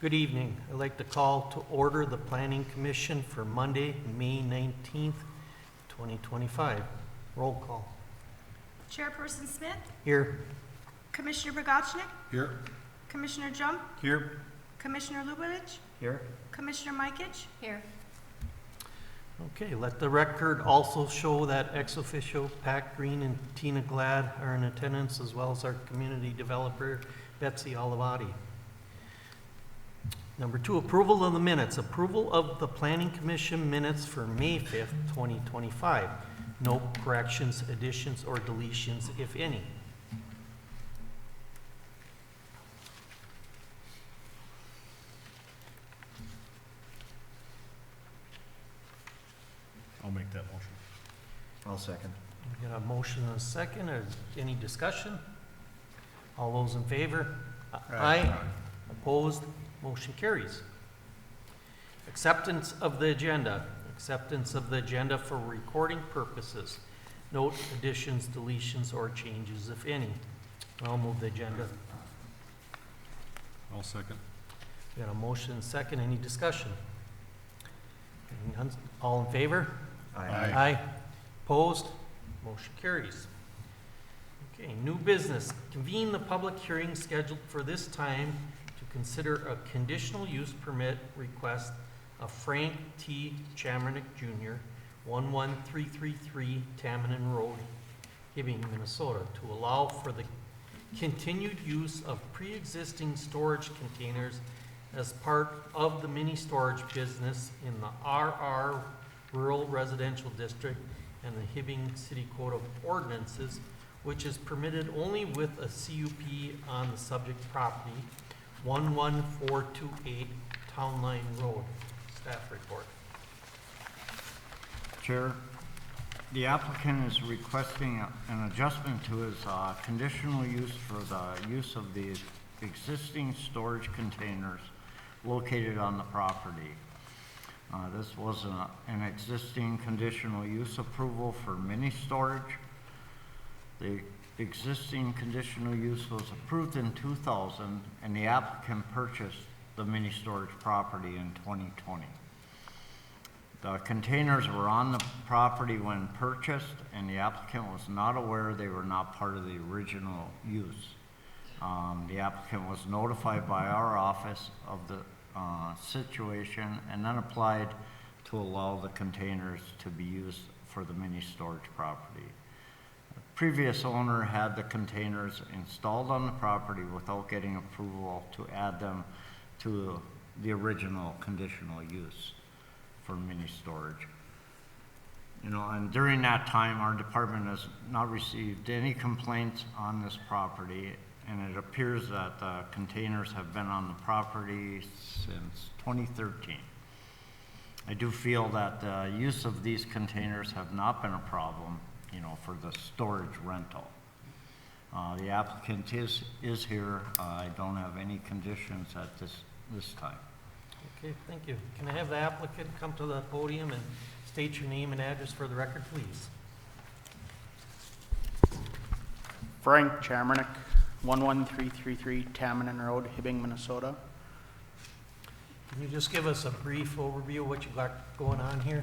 Good evening. I'd like to call to order the Planning Commission for Monday, May 19th, 2025. Roll call. Chairperson Smith, Here. Commissioner Bogochnik, Here. Commissioner Jump, Here. Commissioner Lubavitch, Here. Commissioner Mikich. Here. Okay, let the record also show that ex officio Pat Green and Tina Glad are in attendance, as well as our community developer, Betsy Olivati. Number 2, approval of the minutes. Approval of the Planning Commission minutes for May 5th, 2025. No corrections, additions, or deletions, if any. I'll make that motion. I'll second. We got a motion and a second. Any discussion? All those in favor? Aye. Opposed? Motion carries. Acceptance of the agenda. Acceptance of the agenda for recording purposes. Note additions, deletions, or changes, if any. I'll move the agenda. I'll second. We got a motion and a second. Any discussion? Hearing none. All in favor? Aye. Aye. Opposed? Motion carries. Okay, new business. Convene the public hearing scheduled for this time to consider a conditional use permit request of Frank T. Chamernick Jr., 11333 Tamanin Road, Hibbing, Minnesota, to allow for the continued use of pre-existing storage containers as part of the mini storage business in the RR Rural Residential District and the Hibbing City Code of Ordinances, which is permitted only with a CUP on the subject property, 11428 Town Line Road. Staff report. Chair, the applicant is requesting an adjustment to his conditional use for the use of the existing storage containers located on the property. This was an existing conditional use approval for mini storage. The existing conditional use was approved in 2000, and the applicant purchased the mini storage property in 2020. The containers were on the property when purchased, and the applicant was not aware they were not part of the original use. The applicant was notified by our office of the situation and then applied to allow the containers to be used for the mini storage property. The previous owner had the containers installed on the property without getting approval to add them to the original conditional use for mini storage. And during that time, our department has not received any complaints on this property, and it appears that the containers have been on the property since 2013. I do feel that the use of these containers have not been a problem, for the storage rental. The applicant is here. I don't have any conditions at this time. Okay, thank you. Can I have the applicant come to the podium and state your name and address for the record, please? Frank Chamernick, 11333 Tamanin Road, Hibbing, Minnesota. Can you just give us a brief overview of what you got going on here?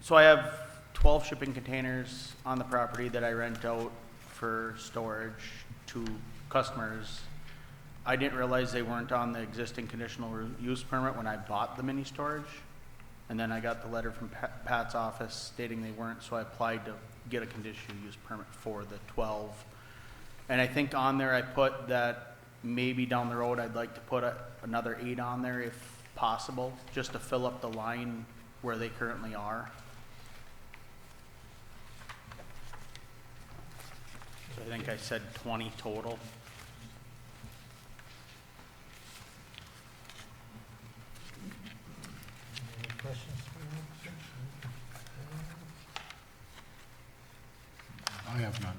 So I have 12 shipping containers on the property that I rent out for storage to customers. I didn't realize they weren't on the existing conditional use permit when I bought the mini storage. And then I got the letter from Pat's office stating they weren't, so I applied to get a conditional use permit for the 12. And I think on there I put that maybe down the road I'd like to put another 8 on there if possible, just to fill up the line where they currently are. So I think I said 20 total. Any questions for me? I have none.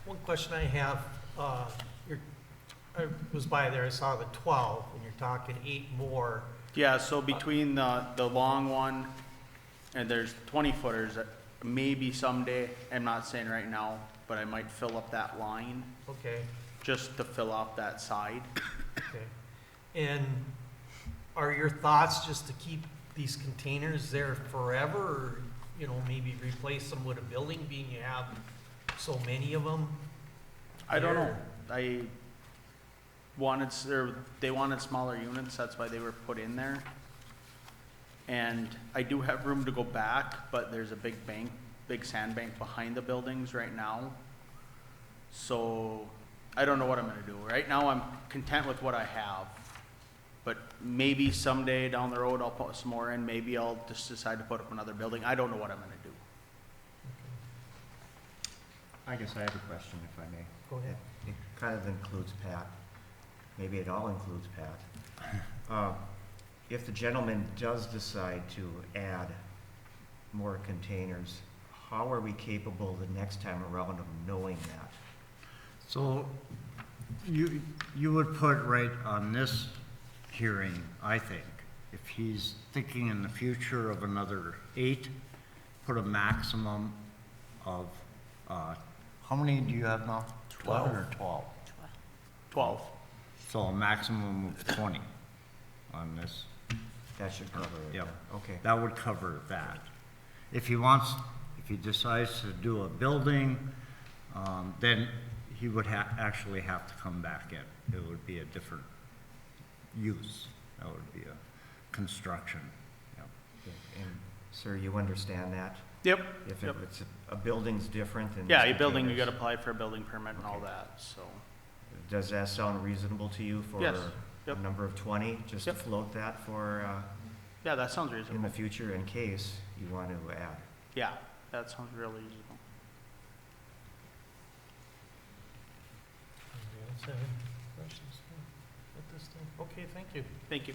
One question I have, I was by there, I saw the 12, and you're talking 8 more. Yeah, so between the long one and there's 20 footers, maybe someday, I'm not saying right now, but I might fill up that line Okay, just to fill up that side. okay. And are your thoughts just to keep these containers there forever, or, you know, maybe replace them with a building, being you have so many of them? I don't know. They wanted smaller units, that's why they were put in there. And I do have room to go back, but there's a big sandbank behind the buildings right now. So I don't know what I'm gonna do. Right now, I'm content with what I have. But maybe someday down the road, I'll put some more in. Maybe I'll just decide to put up another building. I don't know what I'm gonna do. I guess I have a question, if I may. Go ahead. It kind of includes Pat. Maybe it all includes Pat. If the gentleman does decide to add more containers, how are we capable the next time around of knowing that? So you would put right on this hearing, I think, if he's thinking in the future of another 8, put a maximum of, how many do you have now? 12. 11 or 12? 12. So a maximum of 20 on this. That should cover it. Yep. Okay. That would cover that. If he decides to do a building, then he would actually have to come back in. It would be a different use. That would be a construction. Yep. And sir, you understand that? Yep. If Yep. it's a building's different than. Yeah, these a building, you containers. gotta apply for a building permit and all Okay. that, so. Does that sound reasonable to you for Yes. a Yep. number of 20? Just to Yep. float that for, Yeah, that sounds in reasonable. the future in case you want to add. Yeah, that sounds really reasonable. Anybody else have any questions at this time? Okay, thank you. Thank you.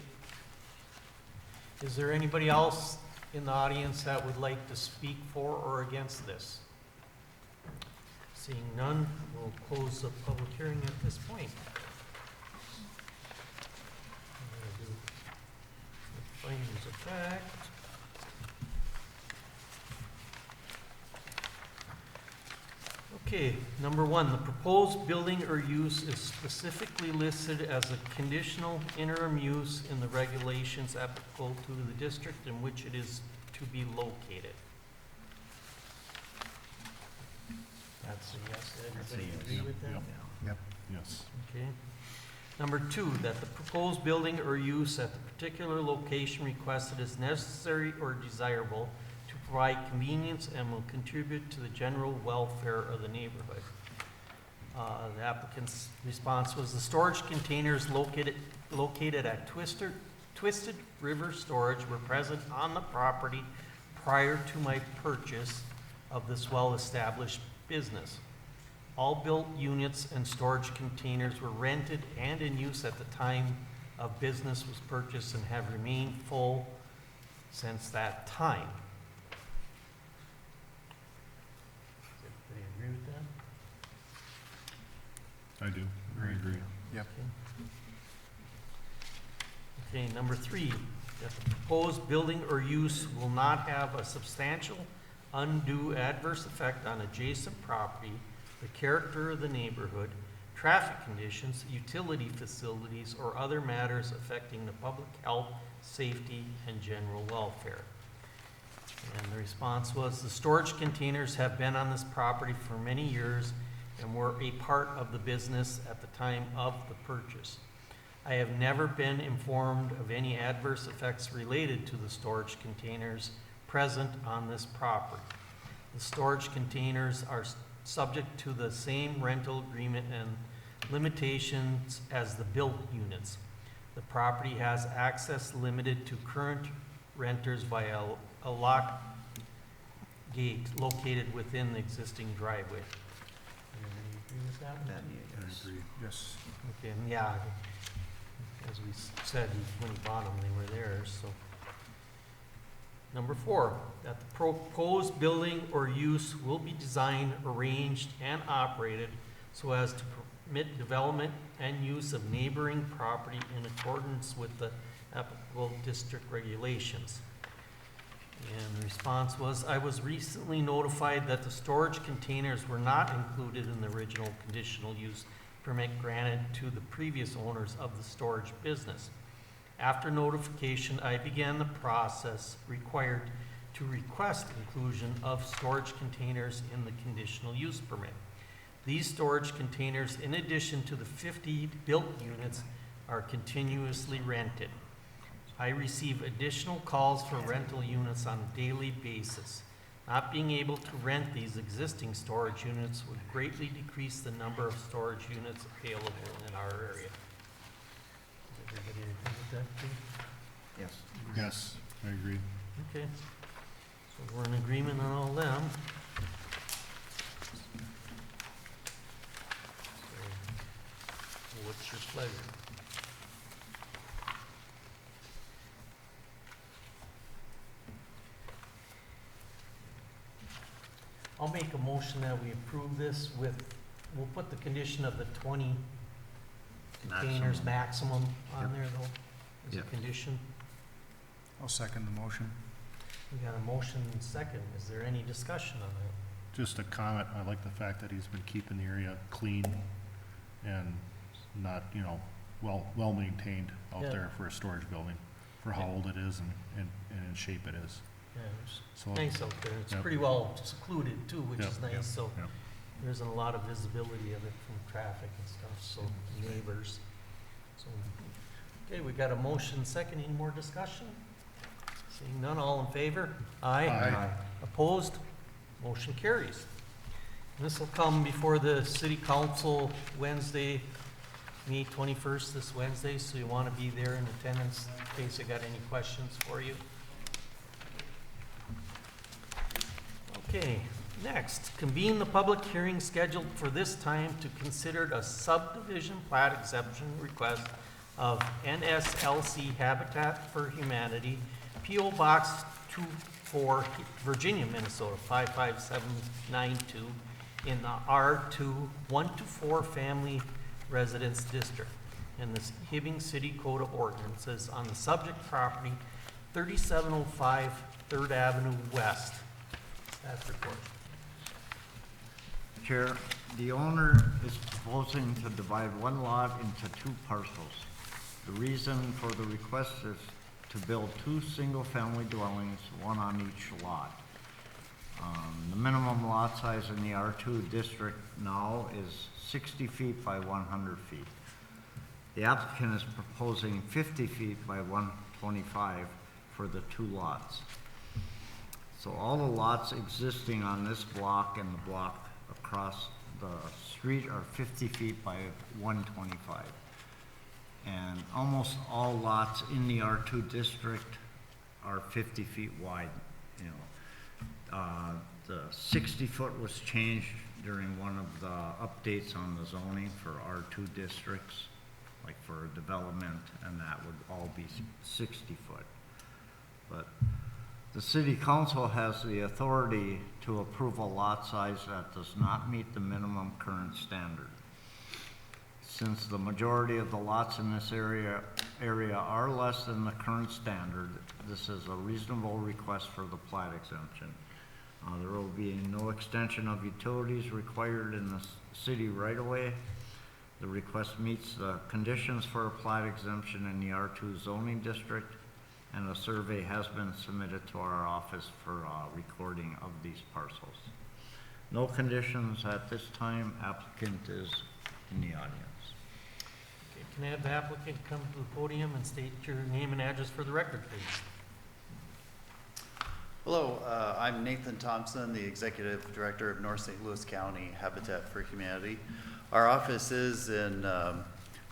Is there anybody else in the audience that would like to speak for or against this? Seeing none, we'll close the public hearing at this point. I'm gonna do the findings of fact. Okay, number 1, the proposed building or use is specifically listed as a conditional interim use in the regulations applicable to the district in which it is to be located. That's a yes. Everybody agree with that? Yep. Yes. Okay. Number 2, that the proposed building or use at the particular location requested is necessary or desirable to provide convenience and will contribute to the general welfare of the neighborhood. The applicant's response was the storage containers located at Twisted River Storage were present on the property prior to my purchase of this well-established business. All built units and storage containers were rented and in use at the time of business was purchased and have remained full since that time. Does everybody agree with that? I do. I agree. Yep. Okay, number 3, that the proposed building or use will not have a substantial undue adverse effect on adjacent property, the character of the neighborhood, traffic conditions, utility facilities, or other matters affecting the public health, safety, and general welfare. And the response was, the storage containers have been on this property for many years and were a part of the business at the time of the purchase. I have never been informed of any adverse effects related to the storage containers present on this property. The storage containers are subject to the same rental agreement and limitations as the built units. The property has access limited to current renters via a lock gate located within the existing driveway. Everybody agree with that? I agree. Yes. Okay, and yeah, as we said, when he bought them, they were theirs, so. Number 4, that the proposed building or use will be designed, arranged, and operated so as to permit development and use of neighboring property in accordance with the applicable district regulations. And the response was, I was recently notified that the storage containers were not included in the original conditional use permit granted to the previous owners of the storage business. After notification, I began the process required to request inclusion of storage containers in the conditional use permit. These storage containers, in addition to the 50 built units, are continuously rented. I receive additional calls for rental units on a daily basis. Not being able to rent these existing storage units would greatly decrease the number of storage units available in our area. Does everybody agree with that, Steve? Yes. Yes, I agree. Okay, so we're in agreement on all them. So what's your pleasure? I'll make a motion that we approve this with, we'll put the condition of the 20 containers maximum on there though, as a Yeah. condition. I'll second the motion. We got a motion and second. Is there any discussion on that? Just a comment, I like the fact that he's been keeping the area clean and not, well maintained out Yeah. there for a storage building, for how old it is and in shape it is. Yeah, it's So, nice out there. It's Yep. pretty well secluded too, which is Yep, nice, so yep. there isn't a lot of visibility of it from traffic and stuff, so neighbors. So, okay, we got a motion second. Any more discussion? Seeing none, all in favor? Aye. Opposed? Motion carries. And this will come before the city council Wednesday, May 21st, this Wednesday, so you want to be there in attendance in case I got any questions for you. Okay, next, convene the public hearing scheduled for this time to consider a subdivision plat exemption request of NSLC Habitat for Humanity, P.O. Box 24, Virginia, Minnesota, 55792, in the R2 1-4 Family Residence District, in the Hibbing City Code of Ordinances on the subject property, 3705 3rd Avenue West. Staff report. Chair, the owner is proposing to divide one lot into two parcels. The reason for the request is to build two single-family dwellings, one on each lot. The minimum lot size in the R2 district now is 60 feet by 100 feet. The applicant is proposing 50 feet by 125 for the two lots. So all the lots existing on this block and the block across the street are 50 feet by 125. And almost all lots in the R2 district are 50 feet wide, The 60-foot was changed during one of the updates on the zoning for R2 districts, like for development, and that would all be 60 foot. But the city council has the authority to approve a lot size that does not meet the minimum current standard. Since the majority of the lots in this area are less than the current standard, this is a reasonable request for the plat exemption. There will be no extension of utilities required in the city right-of-way. The request meets the conditions for a plat exemption in the R2 zoning district, and a survey has been submitted to our office for recording of these parcels. No conditions at this time. Applicant is in the audience. Okay, can I have the applicant come to the podium and state your name and address for the record, please? Hello, I'm Nathan Thompson, the Executive Director of North St. Louis County Habitat for Humanity. Our office is in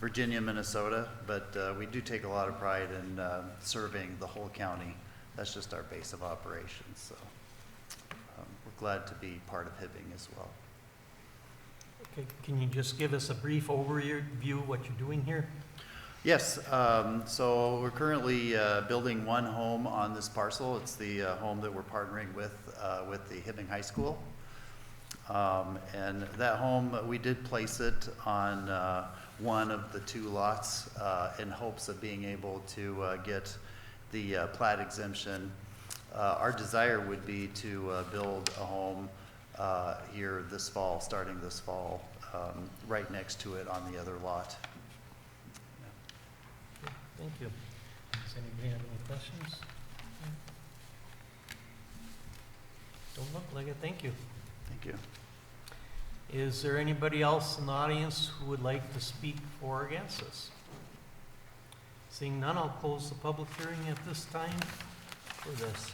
Virginia, Minnesota, but we do take a lot of pride in serving the whole county. That's just our base of operations, so we're glad to be part of Hibbing as well. Okay, can you just give us a brief overview of what you're doing here? Yes, so we're currently building one home on this parcel. It's the home that we're partnering with the Hibbing High School. And that home, we did place it on one of the two lots in hopes of being able to get the plat exemption. Our desire would be to build a home here this fall, starting this fall, right next to it on the other lot. Thank you. Does anybody have any questions? Don't look like it, thank you. Thank you. Is there anybody else in the audience who would like to speak for or against this? Seeing none, I'll close the public hearing at this time for this.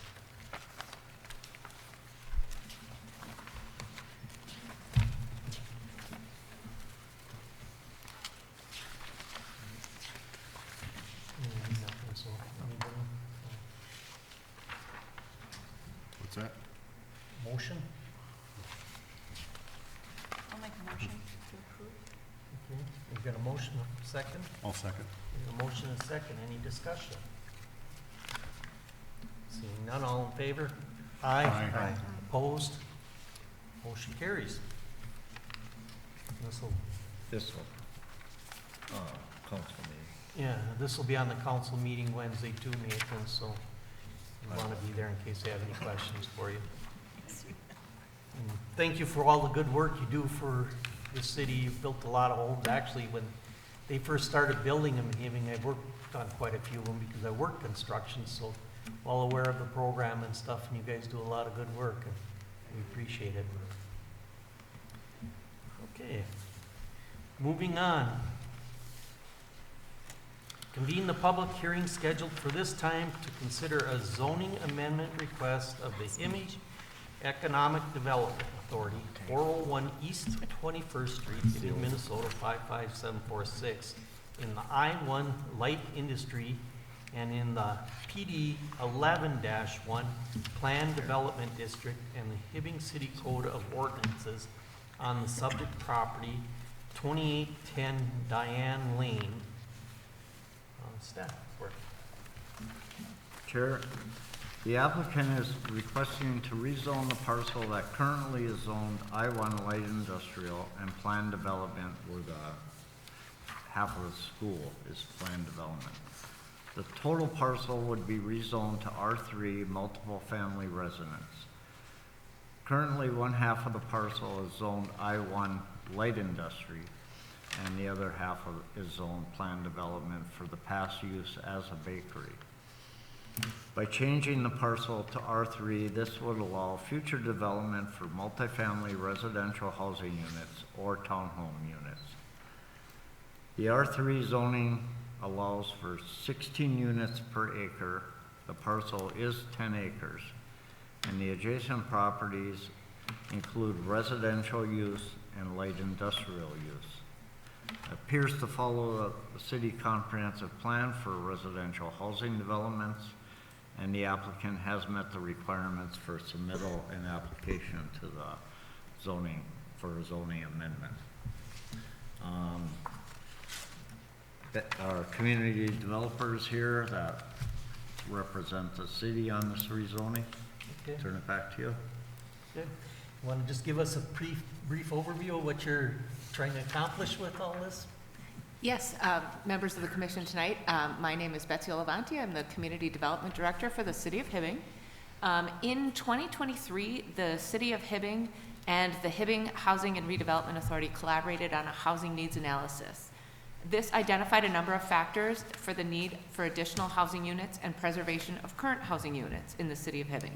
Nothing, so anybody? What's that? Motion? I'll make a motion to approve. Okay, we've got a motion, a second. I'll second. We've got a motion and a second. Any discussion? Seeing none, all in favor? Aye. Opposed? Motion carries. This one, council meeting. Yeah, this will be on the council meeting Wednesday too, Nathan, so you want to be there in case they have any questions for you. And thank you for all the good work you do for the city. You've built a lot of homes. Actually, when they first started building them in Hibbing, I worked on quite a few of them because I work construction, so well aware of the program and stuff, and you guys do a lot of good work, and we appreciate it. Okay, moving on. Convene the public hearing scheduled for this time to consider a zoning amendment request of the Hibbing Economic Development Authority, 401 East 21st Street, Hibbing, Minnesota 55746, in the I-1 light industry and in the PD 11-1 Planned Development District and the Hibbing City Code of Ordinances on the subject property, 2810 Diane Lane. Staff report. Chair, the applicant is requesting to rezone the parcel that currently is zoned I-1 light industrial and planned development where the half of the school is planned development. The total parcel would be rezoned to R3 multiple family residence. Currently, one half of the parcel is zoned I-1 light industry and the other half is zoned planned development for the past use as a bakery. By changing the parcel to R3, this would allow future development for multifamily residential housing units or townhome units. The R3 zoning allows for 16 units per acre. The parcel is 10 acres, and the adjacent properties include residential use and light industrial use. Appears to follow the city comprehensive plan for residential housing developments, and the applicant has met the requirements for submittal and application to the zoning, for a zoning amendment. Our community developers here that represent the city on this rezoning. Okay, Turn it back to you. good. You want to just give us a brief overview of what you're trying to accomplish with all this? Yes, members of the commission tonight, my name is Betsy Olavanti. I'm the Community Development Director for the City of Hibbing. In 2023, the City of Hibbing and the Hibbing Housing and Redevelopment Authority collaborated on a housing needs analysis. This identified a number of factors for the need for additional housing units and preservation of current housing units in the City of Hibbing.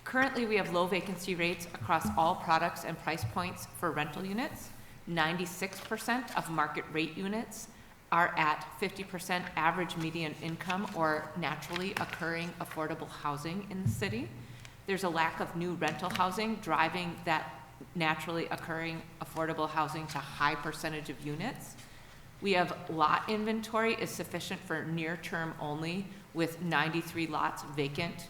Currently, we have low vacancy rates across all products and price points for rental units. 96% of market rate units are at 50% average median income or naturally occurring affordable housing in the city. There's a lack of new rental housing driving that naturally occurring affordable housing to high percentage of units. We have lot inventory is sufficient for near term only with 93 lots vacant.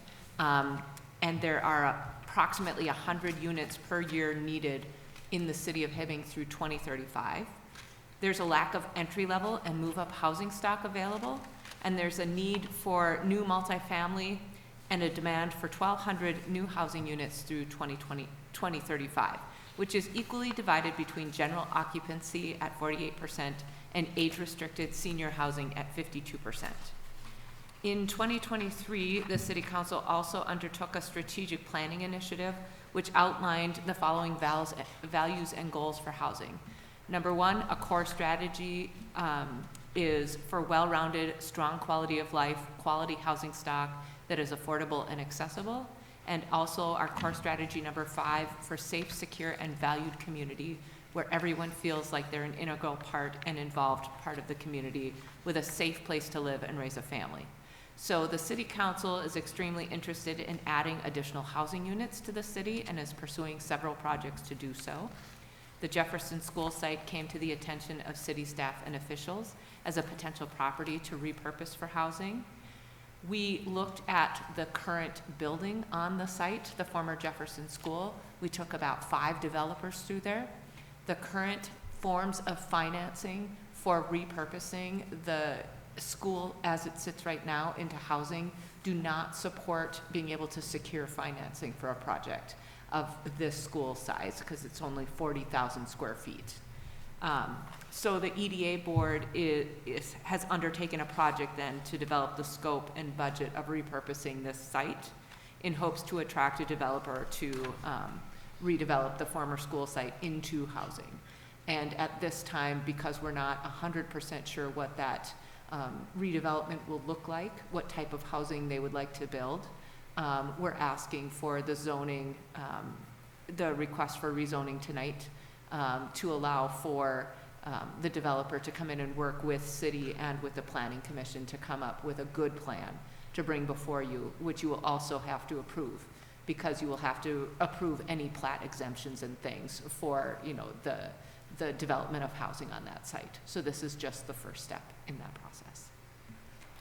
And there are approximately 100 units per year needed in the city of Hibbing through 2035. There's a lack of entry-level and move-up housing stock available, and there's a need for new multifamily and a demand for 1,200 new housing units through 2035, which is equally divided between general occupancy at 48% and age-restricted senior housing at 52%. In 2023, the City Council also undertook a strategic planning initiative which outlined the following values and goals for housing. Number one, a core strategy is for well-rounded, strong quality of life, quality housing stock that is affordable and accessible. And also our core strategy number 5 for safe, secure, and valued community where everyone feels like they're an integral part and involved part of the community with a safe place to live and raise a family. So the City Council is extremely interested in adding additional housing units to the city and is pursuing several projects to do so. The Jefferson School site came to the attention of city staff and officials as a potential property to repurpose for housing. We looked at the current building on the site, the former Jefferson School. We took about 5 developers through there. The current forms of financing for repurposing the school as it sits right now into housing do not support being able to secure financing for a project of this school size because it's only 40,000 square feet. So the EDA board has undertaken a project then to develop the scope and budget of repurposing this site in hopes to attract a developer to redevelop the former school site into housing. And at this time, because we're not 100% sure what that redevelopment will look like, what type of housing they would like to build, we're asking for the zoning, the request for rezoning tonight to allow for the developer to come in and work with city and with the planning commission to come up with a good plan to bring before you, which you will also have to approve, because you will have to approve any plat exemptions and things for, you know, the development of housing on that site. So this is just the first step in that process.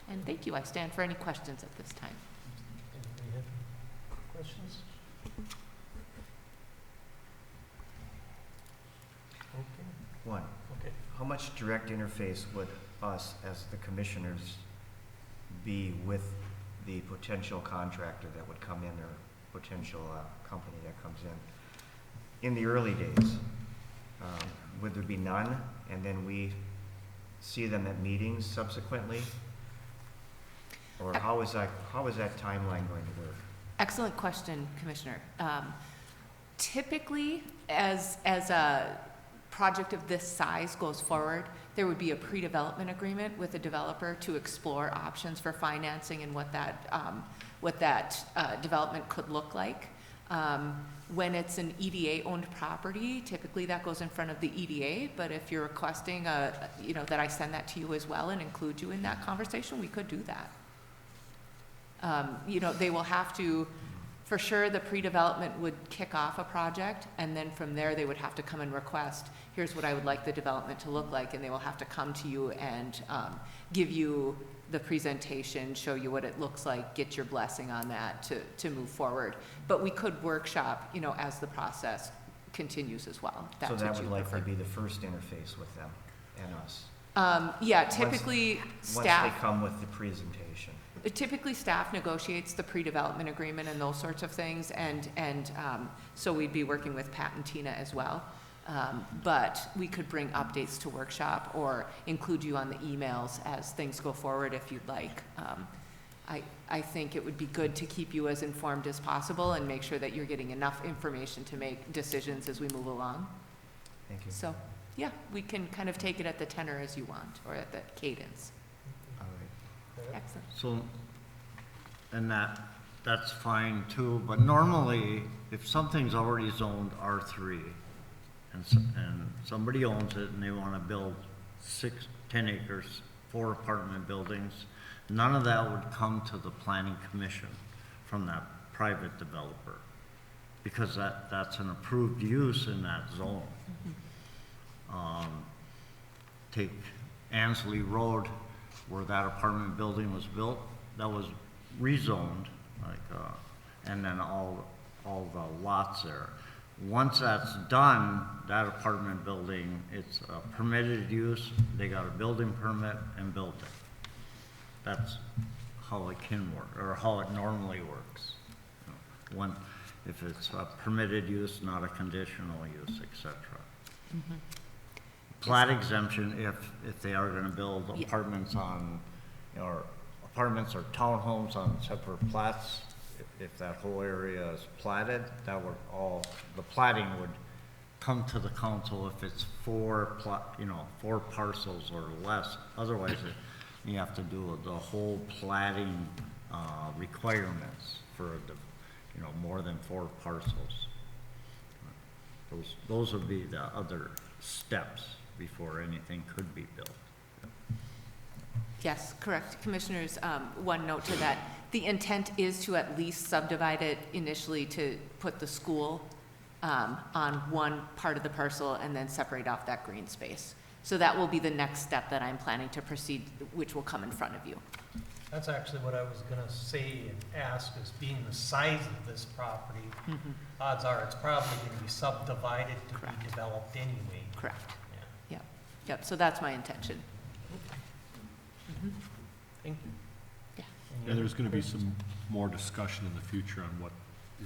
And thank you. I stand for any questions at this time. Anybody have questions? Okay. One, Okay. how much direct interface would us as the commissioners be with the potential contractor that would come in or potential company that comes in the early days? Would there be none, and then we see them at meetings subsequently? Or how is that timeline going to work? Excellent question, Commissioner. Typically, as a project of this size goes forward, there would be a pre-development agreement with the developer to explore options for financing and what that development could look like. When it's an EDA-owned property, typically that goes in front of the EDA, but if you're requesting, you know, that I send that to you as well and include you in that conversation, we could do that. You know, they will have to, for sure, the pre-development would kick off a project, and then from there they would have to come and request, here's what I would like the development to look like, and they will have to come to you and give you the presentation, show you what it looks like, get your blessing on that to move forward. But we could workshop, you know, as the process continues as well. If that's So that what would you likely prefer. be the first interface with them and us. Yeah, typically staff. Once they come with the presentation. Typically, staff negotiates the pre-development agreement and those sorts of things, and so we'd be working with Pat and Tina as well. But we could bring updates to workshop or include you on the emails as things go forward if you'd like. I think it would be good to keep you as informed as possible and make sure that you're getting enough information to make decisions as we move along. Thank you. So, yeah, we can kind of take it at the tenor as you want, or at the cadence. All right. Excellent. So, and that's fine too, but normally, if something's already zoned R3, and somebody owns it and they wanna build 10 acres, 4 apartment buildings, none of that would come to the planning commission from that private developer, because that's an approved use in that zone. Take Ansley Road, where that apartment building was built, that was rezoned, and then all the lots there. Once that's done, that apartment building, it's a permitted use, they got a building permit and built it. That's how it can work, or how it normally works. If it's a permitted use, not a conditional use, etc. Plat exemption, if they are gonna build Yeah. apartments on, or apartments or townhomes on separate plats, if that whole area is platted, that would all, the platting would come to the council if it's four parcels or less. Otherwise, you have to do the whole platting, requirements for more than 4 parcels. Those would be the other steps before anything could be built. Yes, correct. Commissioners, one note to that, the intent is to at least subdivide it initially to put the school on one part of the parcel and then separate off that green space. So that will be the next step that I'm planning to proceed, which will come in front of you. That's actually what I was gonna say and ask, is being the size of this property, odds are it's probably gonna be subdivided to be Correct. developed anyway. Correct. Yeah. Yep, so that's my intention. Thank you. Yeah. Any And there's other gonna be questions? some more discussion in the future on what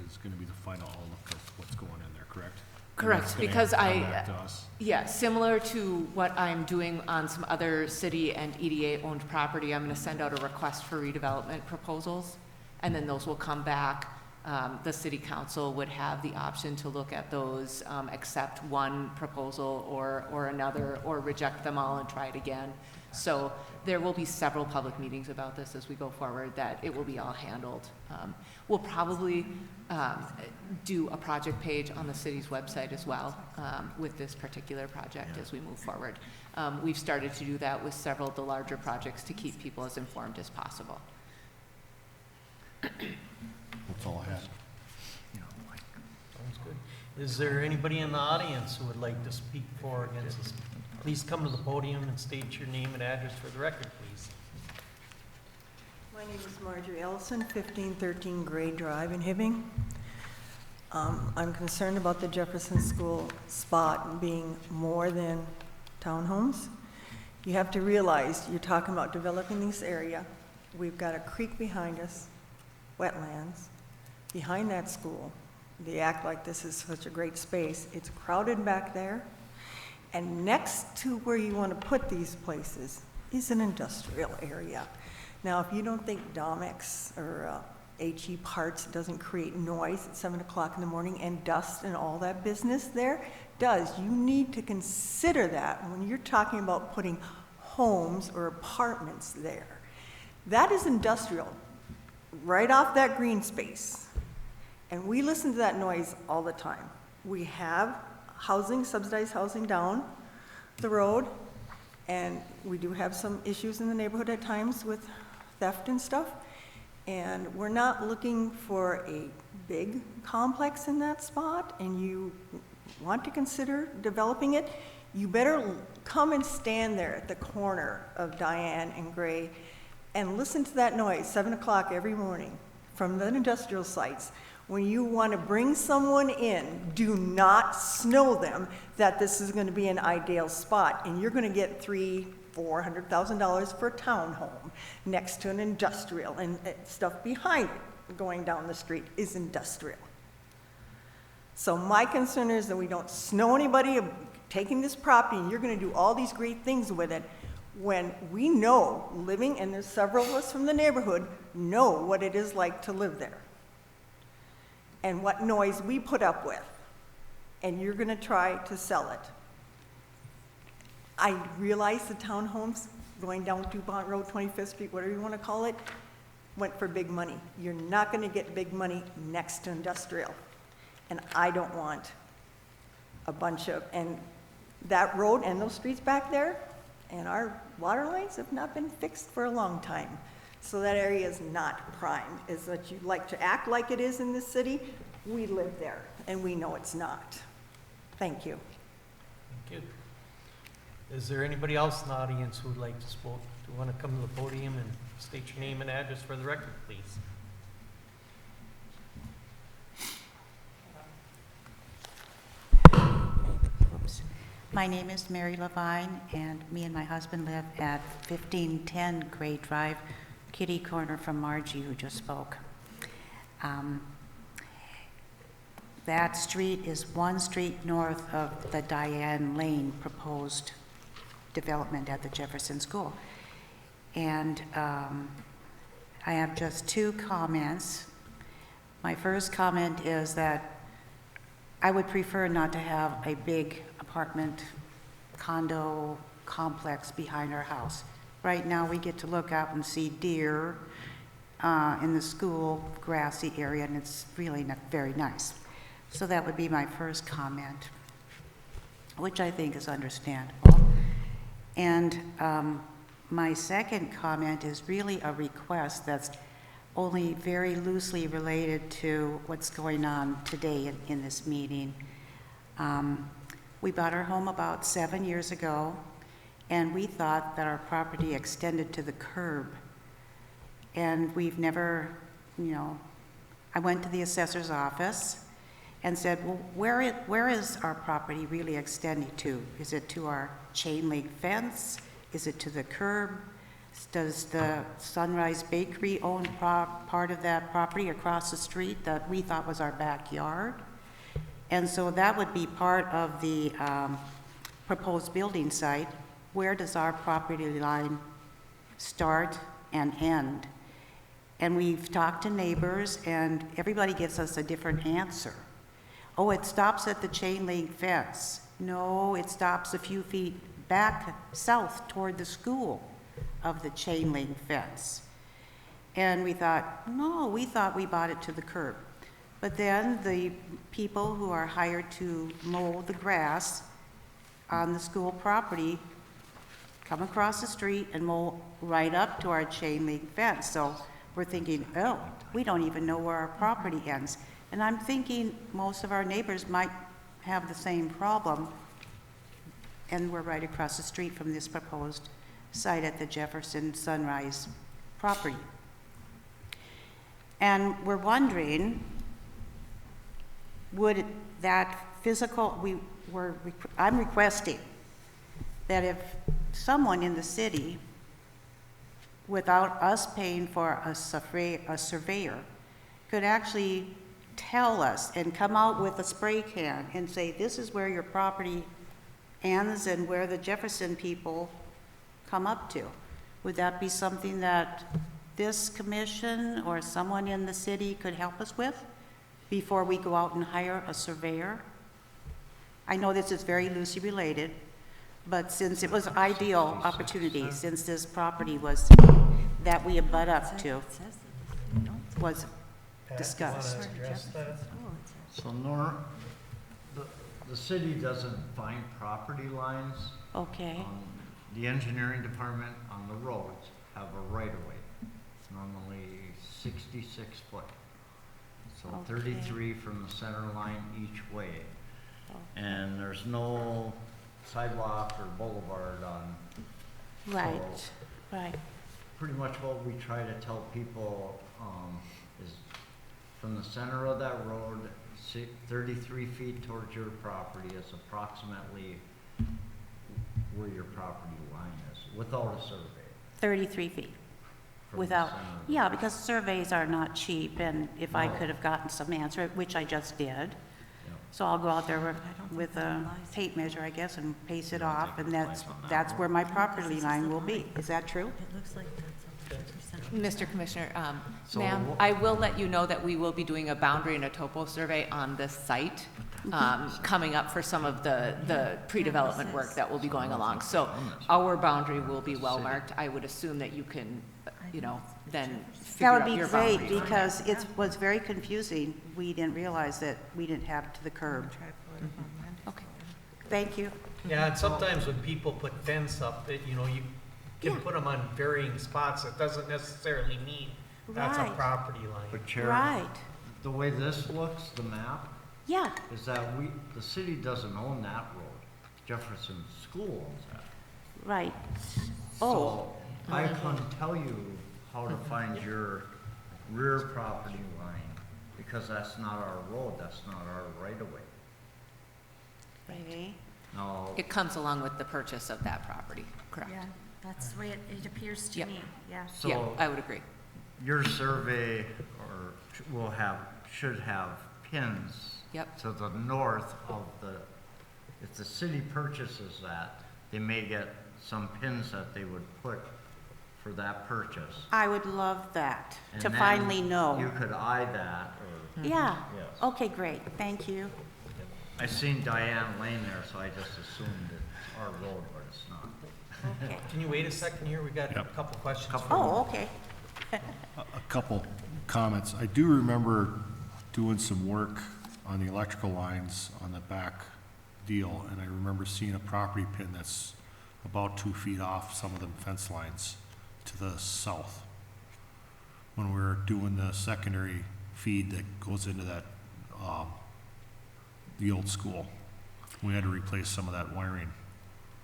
is gonna be the final outlook of what's going in there, correct? And Correct, that's gonna because have to come I- back to us. Yeah, similar to what I'm doing on some other city and EDA-owned property, I'm gonna send out a request for redevelopment proposals, and then those will come back. The city council would have the option to look at those, accept one proposal or another, or reject them all and try it again. So there will be several public meetings about this as we go forward, that it will be all handled. We'll probably do a project page on the city's website as well, with this particular project as we move forward. We've started to do that with several of the larger projects to keep people as informed as possible. That's all I had. Sounds good. Is there anybody in the audience who would like to speak for or against this? Please come to the podium and state your name and address for the record, please. My name is Marjorie Ellison, 1513 Gray Drive in Hibbing. I'm concerned about the Jefferson School spot being more than townhomes. You have to realize, you're talking about developing this area. We've got a creek behind us, wetlands, behind that school. They act like this is such a great space. It's crowded back there. And next to where you want to put these places is an industrial area. Now, if you don't think Domex or HE Parts doesn't create noise at 7 o'clock in the morning and dust and all that business there does, you need to consider that when you're talking about putting homes or apartments there. That is industrial, right off that green space. And we listen to that noise all the time. We have housing, subsidized housing down the road, and we do have some issues in the neighborhood at times with theft and stuff. And we're not looking for a big complex in that spot, and you want to consider developing it, you better come and stand there at the corner of Diane and Gray and listen to that noise, 7 o'clock every morning from the industrial sites. When you want to bring someone in, do not snow them that this is going to be an ideal spot, and you're going to get $300,000-400,000 for a townhome next to an industrial, and stuff behind it going down the street is industrial. So my concern is that we don't snow anybody of taking this property, and you're going to do all these great things with it, when we know, living, and there's several of us from the neighborhood, know what it is like to live there and what noise we put up with, and you're gonna try to sell it. I realize the townhomes going down DuPont Road, 25th Street, whatever you wanna call it, went for big money. You're not gonna get big money next to industrial. And I don't want a bunch of, and that road and those streets back there, and our water lines have not been fixed for a long time. So that area is not prime. Is that you like to act like it is in this city? We live there, and we know it's not. Thank you. Thank you. Is there anybody else in the audience who would like to speak, who want to come to the podium and state your name and address for the record, please? My name is Mary Levine, and me and my husband live at 1510 Gray Drive, kitty corner from Margie, who just spoke. That street is one street north of the Diane Lane proposed development at the Jefferson School. And I have just two comments. My first comment is that I would prefer not to have a big apartment condo complex behind our house. Right now, we get to look out and see deer in the school grassy area, and it's really not very nice. So that would be my first comment, which I think is understandable. And my second comment is really a request that's only very loosely related to what's going on today in this meeting. We bought our home about 7 years ago, and we thought that our property extended to the curb. And we've never, I went to the assessor's office and said, well, where is our property really extending to? Is it to our chain link fence? Is it to the curb? Does the Sunrise Bakery own part of that property across the street that we thought was our backyard? And so that would be part of the proposed building site. Where does our property line start and end? And we've talked to neighbors, and everybody gives us a different answer. Oh, it stops at the chain link fence. No, it stops a few feet back south toward the school of the chain link fence. And we thought, no, we thought we bought it to the curb. But then the people who are hired to mow the grass on the school property come across the street and mow right up to our chain link fence. So we're thinking, oh, we don't even know where our property ends. And I'm thinking most of our neighbors might have the same problem, and we're right across the street from this proposed site at the Jefferson Sunrise property. And we're wondering, would that physical, I'm requesting that if someone in the city, without us paying for a surveyor, could actually tell us and come out with a spray can and say, this is where your property ends and where the Jefferson people come up to. Would that be something that this commission or someone in the city could help us with before we go out and hire a surveyor? I know this is very loosely related, but since it was ideal opportunity, since this property was that we abut up to was discussed. Pat, you wanna address that? So the city doesn't find property lines. Okay, The engineering department on the roads have a right-of-way. It's normally 66 foot. So Okay. 33 from the center line each way. And there's no sidewalk or boulevard on. right, So right. pretty much what we try to tell people is from the center of that road, 33 feet towards your property is approximately where your property line is, without a survey. 33 feet. from the Without, center of the yeah, road. because surveys are not cheap, and if I No. could have gotten some answer, which I just did, Yeah. so I'll go out there with a tape measure, I guess, and pace it off, and that's where my property line will be. Is that true? It looks like that's Mr. Commissioner, So ma'am, wha- I will let you know that we will be doing a boundary and a topo survey on this site, coming up for some of the pre-development work that will be going along. So our boundary will be well marked. I would assume that you can, then figure That would out be your great, boundary. because it was very confusing. We didn't realize that we didn't have it to the curb. Okay. Thank you. Yeah, and sometimes when people put fence up, you can put them on varying spots. It doesn't necessarily mean that's a Right. property line. But Chair, Right, the way this looks, the map, yeah, is that the city doesn't own that road. Jefferson School owns that. right. Oh, So I couldn't tell you how to find your rear property line, because that's not our road, that's not our right of way. okay. Now, It comes along with the purchase of that property, correct? Yeah, that's the way it appears to Yep. me, yeah. Yeah, so I would agree. your survey should have pins Yep. to the north of if the city purchases that, they may get some pins that they would put for that purchase. I would love that, And to then finally You know. could eye that, or, Yeah, yes. okay, great, thank you. I seen Diane Lane there, so I just assumed it's our road, but it's not. Okay. Can you wait a second here? We got a Yep. couple questions. for you. Oh, okay. A couple comments. I do remember doing some work on the electrical lines on the back deal, and I remember seeing a property pin that's about 2 feet off some of the fence lines to the south. When we were doing the secondary feed that goes into that, the old school, we had to replace some of that wiring.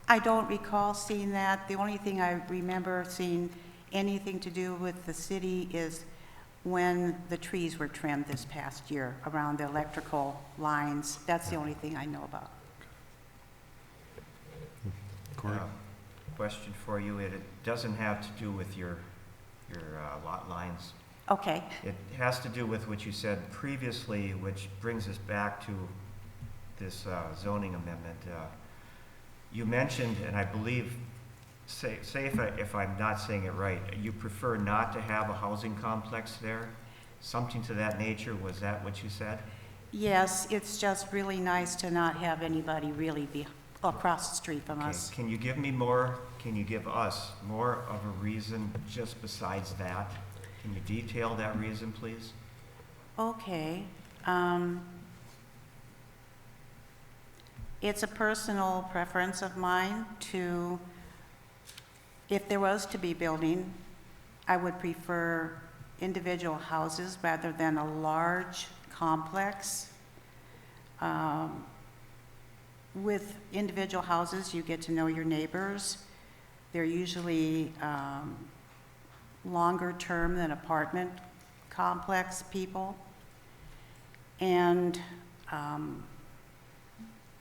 I don't recall seeing that. The only thing I remember seeing anything to do with the city is when the trees were trimmed this past year around the electrical lines. That's the only thing I know about. Corey? Question for you, it doesn't have to do with your lot lines. Okay. It has to do with what you said previously, which brings us back to this zoning amendment. You mentioned, and I believe, say if I'm not saying it right, you prefer not to have a housing complex there? Something to that nature, was that what you said? Yes, it's just really nice to not have anybody really be across the street from Okay, us. can you give us more of a reason just besides that? Can you detail that reason, please? Okay. It's a personal preference of mine to, if there was to be building, I would prefer individual houses rather than a large complex. With individual houses, you get to know your neighbors. They're usually longer term than apartment complex people. And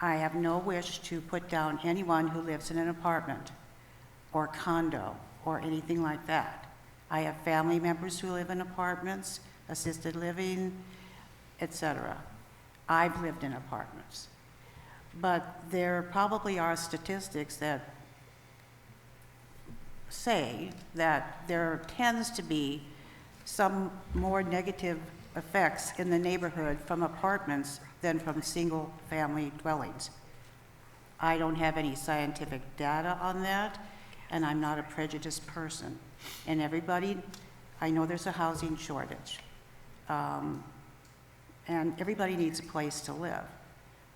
I have no wish to put down anyone who lives in an apartment or condo or anything like that. I have family members who live in apartments, assisted living, etc. I've lived in apartments. But there probably are statistics that say that there tends to be some more negative effects in the neighborhood from apartments than from single-family dwellings. I don't have any scientific data on that, and I'm not a prejudiced person. And everybody, I know there's a housing shortage, and everybody needs a place to live.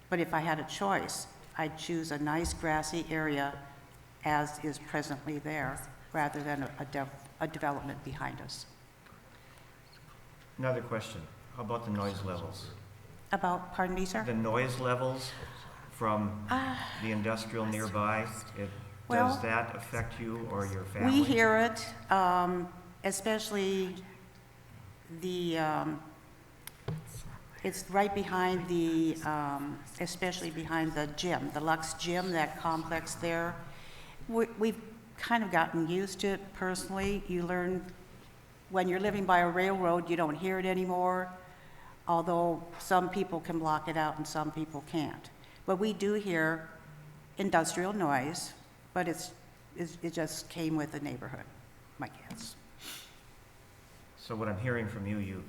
But if I had a choice, I'd choose a nice grassy area as is presently there, rather than a development behind us. Another question, how about the noise levels? About, pardon me, sir? The noise levels from the industrial nearby, Well, does that affect you or your family? We hear it, especially it's right behind especially behind the gym, the Lux Gym, that complex there. We've kind of gotten used to it personally. You learn, when you're living by a railroad, you don't hear it anymore, although some people can block it out and some people can't. But we do hear industrial noise, but it just came with the neighborhood, my guess. So what I'm hearing from you, you've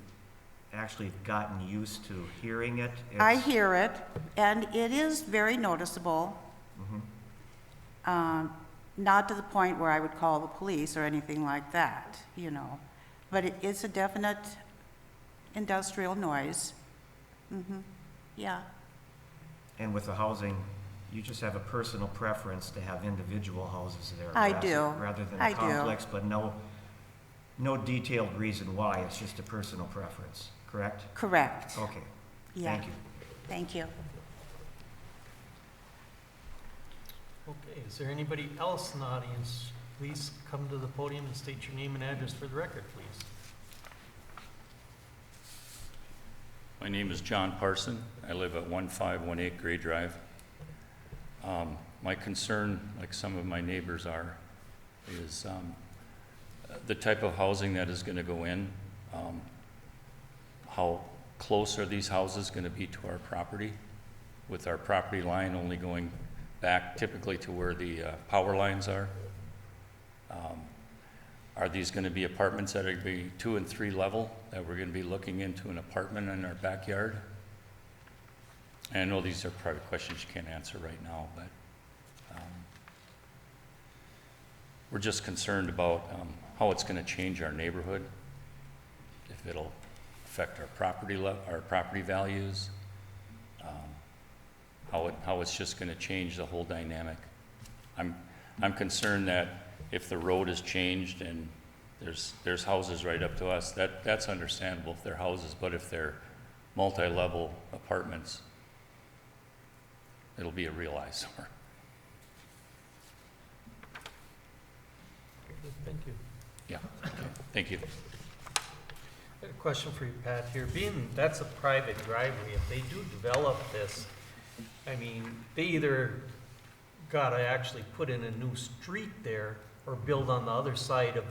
actually gotten used to hearing it? I hear it, and it is very noticeable. Mhm. Not to the point where I would call the police or anything like that, but it is a definite industrial noise. Yeah. And with the housing, you just have a personal preference to have individual houses there? I do. Rather than I a do. complex, but no detailed reason why, it's just a personal preference, correct? Correct. Okay, Yeah. thank you. Thank you. Okay, is there anybody else in the audience? Please come to the podium and state your name and address for the record, please. My name is John Parson. I live at 1518 Gray Drive. My concern, like some of my neighbors are, is the type of housing that is going to go in. How close are these houses going to be to our property, with our property line only going back typically to where the power lines are? Are these going to be apartments that are going to be 2 and 3 level, that we're going to be looking into an apartment in our backyard? And I know these are private questions you can't answer right now, but we're just concerned about how it's going to change our neighborhood, if it'll affect our property values, how it's just going to change the whole dynamic. I'm concerned that if the road is changed and there's houses right up to us, that's understandable if they're houses, but if they're multi-level apartments, it'll be a real eyesore. Thank you. Yeah, okay, thank you. I got a question for you, Pat, here. Being that's a private driveway, if they do develop this, I mean, they either gotta actually put in a new street there or build on the other side of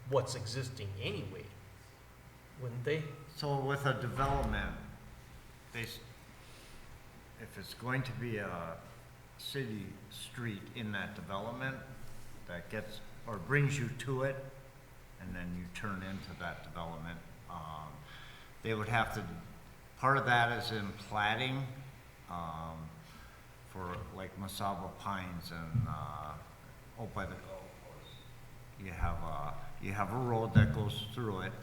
what's existing anyway, wouldn't they? So with a development, if it's going to be a city street in that development that gets, or brings you to it, and then you turn into that development, they would have to, part of that is in plating, for like Masaba Pines and, by the golf course. You have a road that goes through it,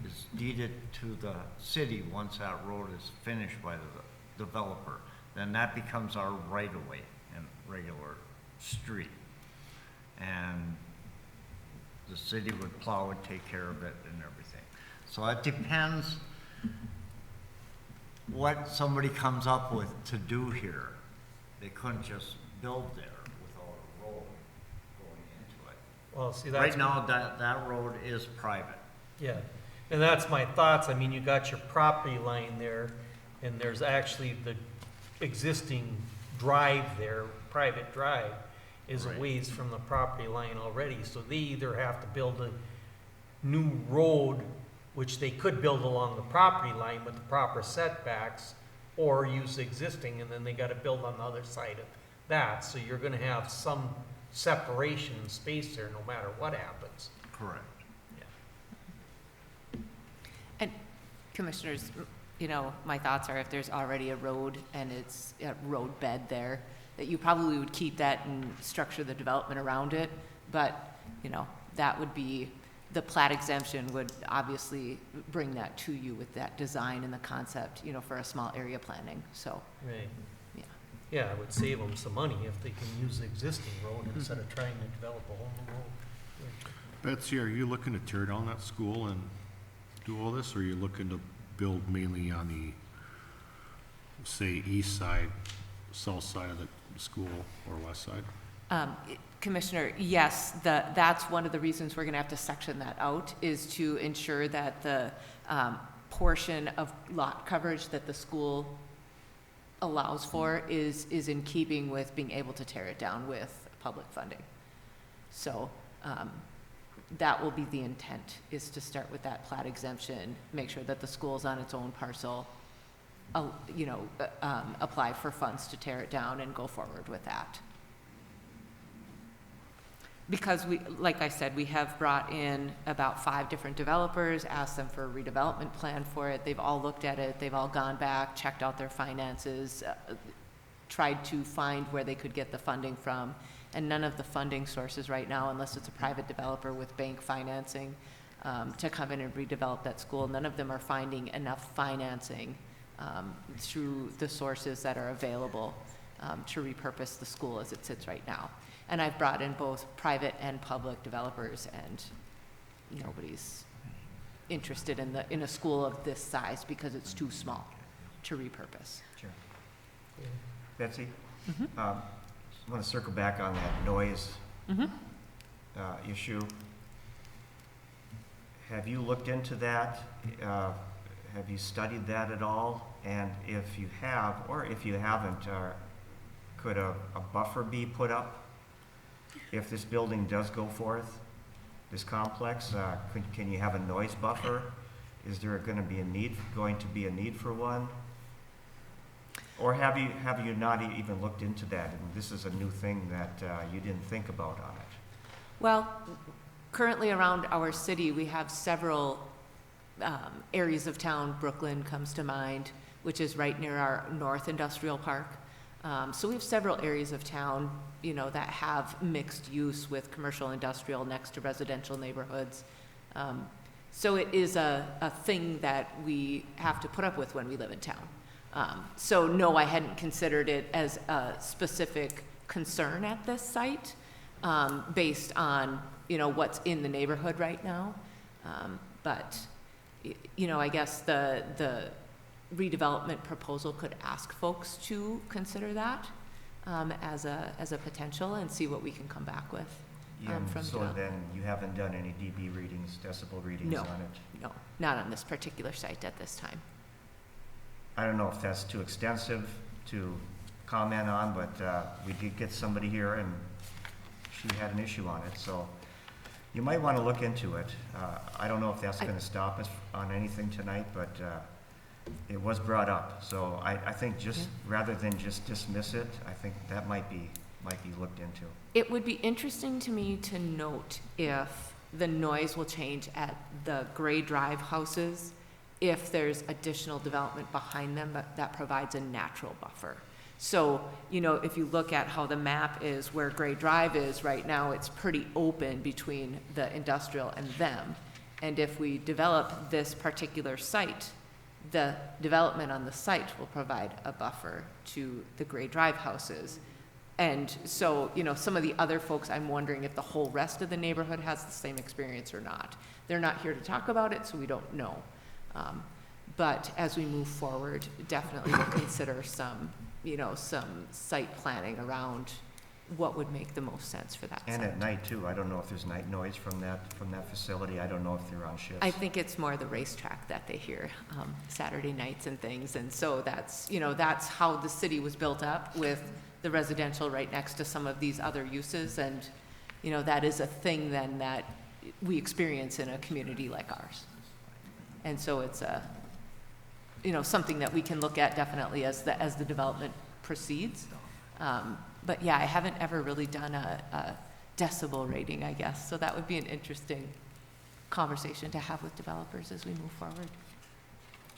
is deeded to the city once that road is finished by the developer. Then that becomes our right-of-way and regular street. And the city would plow it, take care of it and everything. So it depends what somebody comes up with to do here. They couldn't just build there without a road going into it. Well, see, that's. Right now, that road is private. Yeah, and that's my thoughts. I mean, you got your property line there, and there's actually the existing drive there, private drive, is a Right. ways from the property line already. So they either have to build a new road, which they could build along the property line with the proper setbacks, or use existing, and then they gotta build on the other side of that. So you're gonna have some separation in space there, no matter what happens. Correct. And Commissioners, you know, my thoughts are if there's already a road and it's a road bed there, that you probably would keep that and structure the development around it. But, you know, that would be, the plat exemption would obviously bring that to you with that design and the concept, you know, for a small area planning, so, Right. yeah. Yeah, it would save them some money if they can use the existing road instead of trying to develop a whole new road. Betsy, are you looking to tear down that school and do all this, or are you looking to build mainly on the, say, east side, south side of the school, or west side? Commissioner, yes, that's one of the reasons we're gonna have to section that out, is to ensure that the portion of lot coverage that the school allows for is in keeping with being able to tear it down with public funding. So, that will be the intent, is to start with that plat exemption, make sure that the school's on its own parcel, you know, apply for funds to tear it down and go forward with that. Because we, like I said, we have brought in about 5 different developers, asked them for a redevelopment plan for it. They've all looked at it, they've all gone back, checked out their finances, tried to find where they could get the funding from. And none of the funding sources right now, unless it's a private developer with bank financing, to come in and redevelop that school, none of them are finding enough financing through the sources that are available to repurpose the school as it sits right now. And I've brought in both private and public developers, and nobody's interested in a school of this size because it's too small to repurpose. Sure. Betsy? I want to circle back on that noise issue. Have you looked into that? Have you studied that at all? And if you have, or if you haven't, could a buffer be put up if this building does go forth, this complex? Can you have a noise buffer? Is there going to be a need for one? Or have you not even looked into that, and this is a new thing that you didn't think about on it? Well, currently around our city, we have several areas of town. Brooklyn comes to mind, which is right near our North Industrial Park. So we have several areas of town, you know, that have mixed use with commercial industrial next to residential neighborhoods. So it is a thing that we have to put up with when we live in town. So no, I hadn't considered it as a specific concern at this site, based on, you know, what's in the neighborhood right now. But, you know, I guess the redevelopment proposal could ask folks to consider that as a potential and see what we can come back with from So develop- then you haven't done any dB readings, decibel readings No. on it? No, not on this particular site at this time. I don't know if that's too extensive to comment on, but we did get somebody here and she had an issue on it, so you might want to look into it. I don't know if that's going to stop us on anything tonight, but it was brought up. So I think just, rather than just dismiss it, I think that might be looked into. It would be interesting to me to note if the noise will change at the Gray Drive houses, if there's additional development behind them that provides a natural buffer. So, you know, if you look at how the map is where Gray Drive is right now, it's pretty open between the industrial and them. And if we develop this particular site, the development on the site will provide a buffer to the Gray Drive houses. And so, you know, some of the other folks, I'm wondering if the whole rest of the neighborhood has the same experience or not. They're not here to talk about it, so we don't know. But as we move forward, definitely we'll consider some, you know, some site planning around what would make the most sense for that site. And at night too. I don't know if there's night noise from that facility. I don't know if they're on shifts. I think it's more the racetrack that they hear Saturday nights and things. And so that's, you know, that's how the city was built up, with the residential right next to some of these other uses. And, you know, that is a thing then that we experience in a community like ours. And so it's a, you know, something that we can look at definitely as the development proceeds. But yeah, I haven't ever really done a decibel rating, I guess. So that would be an interesting conversation to have with developers as we move forward.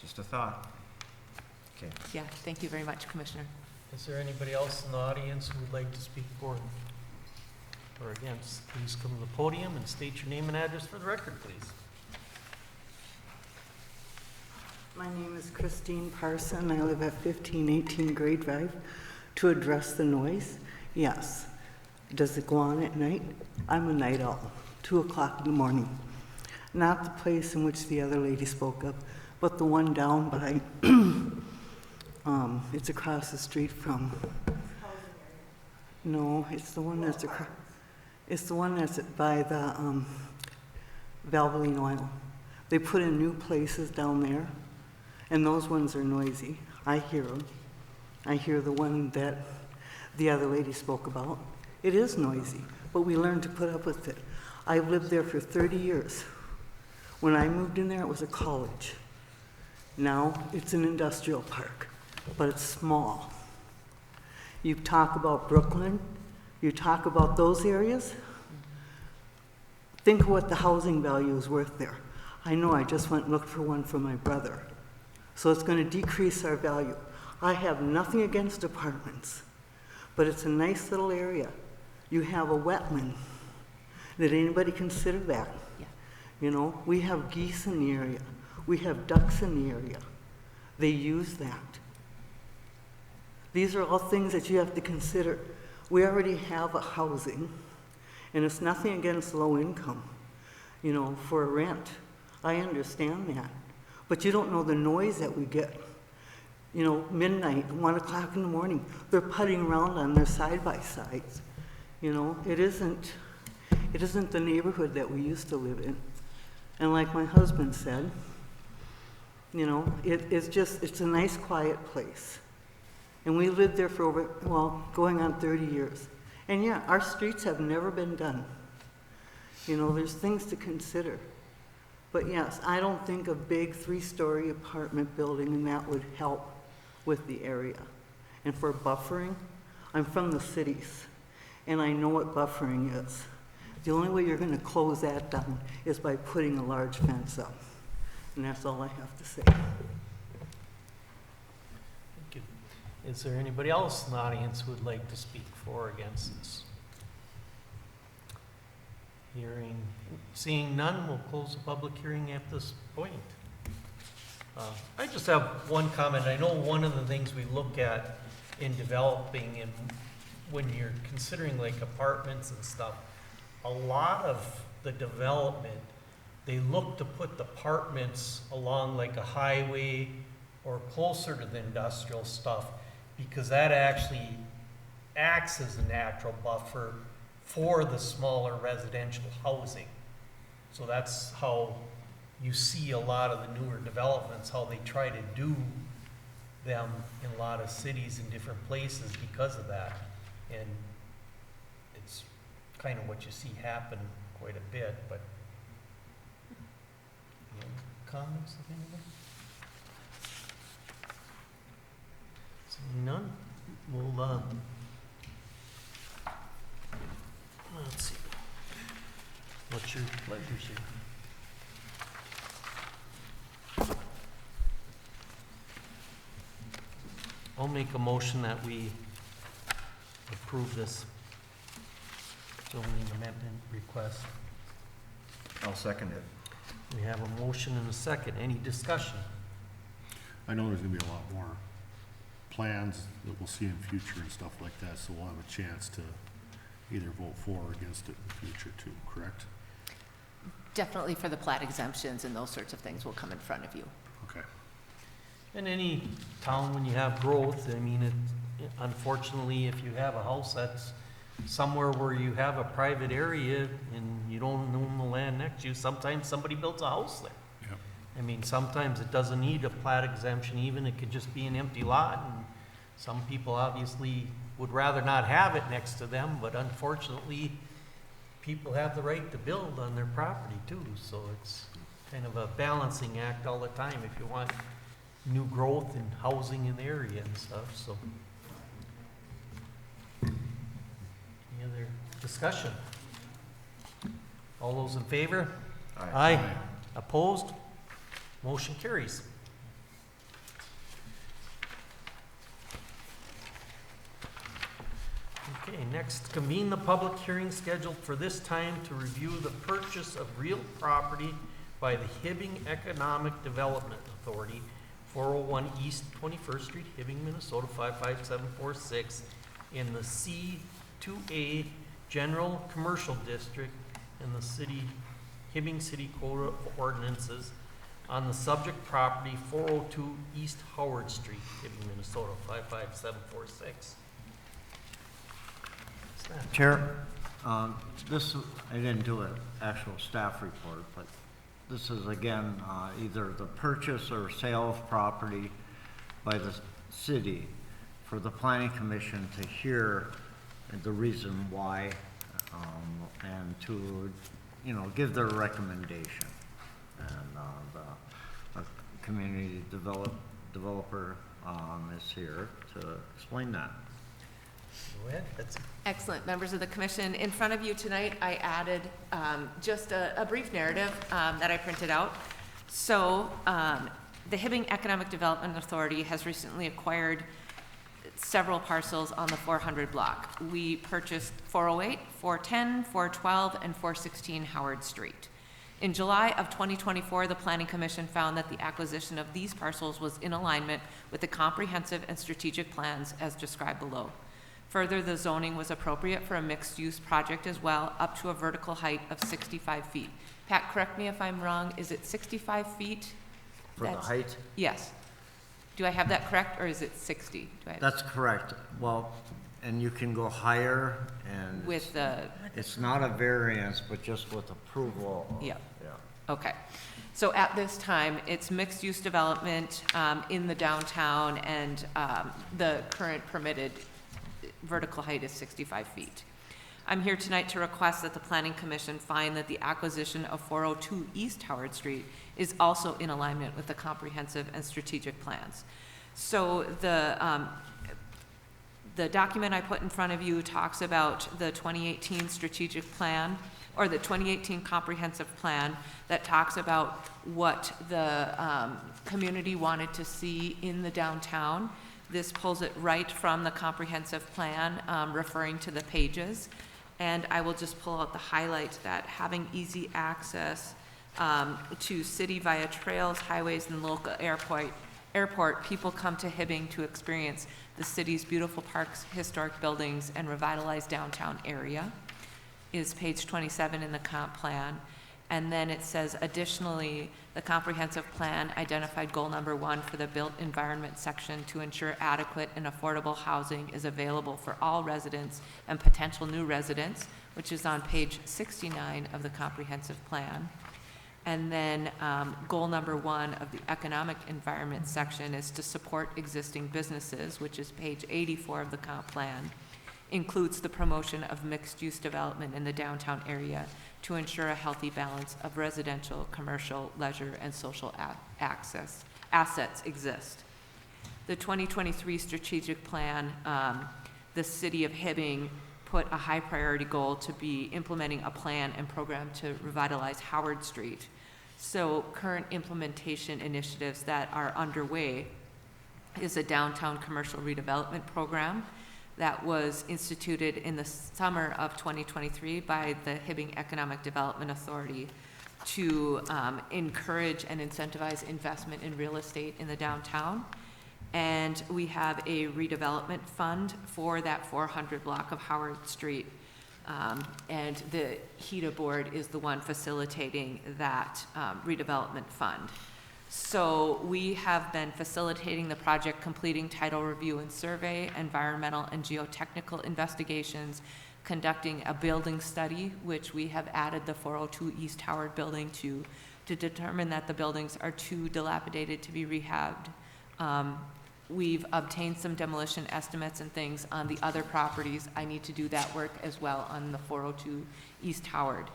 Just a thought. Okay. Yeah, thank you very much, Commissioner. Is there anybody else in the audience who would like to speak for or against? Please come to the podium and state your name and address for the record, please. My name is Christine Parson. I live at 1518 Gray Drive. To address the noise, yes. Does it go on at night? I'm a night owl, 2 o'clock in the morning. Not the place in which the other lady spoke of, but the one down by, it's across the street from, no, it's the one that's across, it's the one that's by the Valvoline Oil. They put in new places down there, and those ones are noisy. I hear them. I hear the one that the other lady spoke about. It is noisy, but we learn to put up with it. I've lived there for 30 years. When I moved in there, it was a college. Now it's an industrial park, but it's small. You talk about Brooklyn, you talk about those areas. Think of what the housing value is worth there. I know, I just went and looked for one for my brother. So it's going to decrease our value. I have nothing against apartments, but it's a nice little area. You have a wetland. Did anybody consider that? Yeah. You know, we have geese in the area. We have ducks in the area. They use that. These are all things that you have to consider. We already have a housing, and it's nothing against low income, you know, for a rent. I understand that. But you don't know the noise that we get. You know, midnight, 1 o'clock in the morning, they're putting around on their side-by-sides. You know, it isn't the neighborhood that we used to live in. And like my husband said, you know, it's a nice, quiet place. And we lived there for over, well, going on 30 years. And yeah, our streets have never been done. You know, there's things to consider. But yes, I don't think a big 3-story apartment building and that would help with the area. And for buffering, I'm from the cities, and I know what buffering is. The only way you're going to close that down is by putting a large fence up. And that's all I have to say. Is there anybody else in the audience who would like to speak for or against this? Seeing none, we'll close the public hearing at this point. I just have one comment. I know one of the things we look at in developing and when you're considering like apartments and stuff, a lot of the development, they look to put the apartments along like a highway or closer to the industrial stuff because that actually acts as a natural buffer for the smaller residential housing. So that's how you see a lot of the newer developments, how they try to do them in a lot of cities in different places because of that. And it's kind of what you see happen quite a bit, but any comments of anybody? Seeing none, we'll, let's see. What's your pleasure, sir? I'll make a motion that we approve this zoning amendment request. I'll second it. We have a motion and a second. Any discussion? I know there's gonna be a lot more plans that we'll see in future and stuff like that, so we'll have a chance to either vote for or against it in the future too, correct? Definitely for the plat exemptions and those sorts of things will come in front of you. Okay. In any town, when you have growth, I mean, unfortunately, if you have a house that's somewhere where you have a private area and you don't own the land next to you, sometimes somebody builds a house there. Yep. I mean, sometimes it doesn't need a plat exemption even, it could just be an empty lot, and some people obviously would rather not have it next to them, but unfortunately, people have the right to build on their property too, so it's kind of a balancing act all the time if you want new growth and housing in the area and stuff, so. Any other discussion? All those in favor? Aye. Opposed? Motion carries. Okay, next, convene the public hearing scheduled for this time to review the purchase of real property by the Hibbing Economic Development Authority, 401 East 21st Street, Hibbing, Minnesota 55746, in the C2A General Commercial District in the Hibbing City Code of Ordinances on the subject property 402 East Howard Street, Hibbing, Minnesota 55746. Chair, this, I didn't do an actual staff report, but this is again, either the purchase or sale of property by the city for the planning commission to hear the reason why, and to, give their recommendation. And, the community developer, is here to explain that. Go ahead, Betsy. Excellent. Members of the commission, in front of you tonight, I added just a brief narrative that I printed out. So the Hibbing Economic Development Authority has recently acquired several parcels on the 400 block. We purchased 408, 410, 412, and 416 Howard Street. In July of 2024, the Planning Commission found that the acquisition of these parcels was in alignment with the comprehensive and strategic plans as described below. Further, the zoning was appropriate for a mixed-use project as well, up to a vertical height of 65 feet. Pat, correct me if I'm wrong, is it 65 feet? For the height? Yes. Do I have that correct, or is it 60? Do I have That's correct. Well, and you can go higher, and with the, it's not a variance, but just with approval. yeah. Yeah. Okay. So at this time, it's mixed-use development in the downtown, and the current permitted vertical height is 65 feet. I'm here tonight to request that the Planning Commission find that the acquisition of 402 East Howard Street is also in alignment with the comprehensive and strategic plans. So the document I put in front of you talks about the 2018 strategic plan, or the 2018 comprehensive plan, that talks about what the community wanted to see in the downtown. This pulls it right from the comprehensive plan, referring to the pages. And I will just pull out the highlights that having easy access to city via trails, highways, and local airport, people come to Hibbing to experience the city's beautiful parks, historic buildings, and revitalized downtown area, is page 27 in the comp plan. And then it says, additionally, the comprehensive plan identified goal number 1 for the built environment section to ensure adequate and affordable housing is available for all residents and potential new residents, which is on page 69 of the comprehensive plan. And then goal number 1 of the economic environment section is to support existing businesses, which is page 84 of the comp plan, includes the promotion of mixed-use development in the downtown area to ensure a healthy balance of residential, commercial, leisure, and social assets exist. The 2023 strategic plan, the city of Hibbing put a high priority goal to be implementing a plan and program to revitalize Howard Street. So current implementation initiatives that are underway is a downtown commercial redevelopment program that was instituted in the summer of 2023 by the Hibbing Economic Development Authority to encourage and incentivize investment in real estate in the downtown. And we have a redevelopment fund for that 400 block of Howard Street. And the HEDA board is the one facilitating that redevelopment fund. So we have been facilitating the project, completing title review and survey, environmental and geotechnical investigations, conducting a building study, which we have added the 402 East Howard building to determine that the buildings are too dilapidated to be rehabbed. We've obtained some demolition estimates and things on the other properties. I need to do that work as well on the 402 East Howard.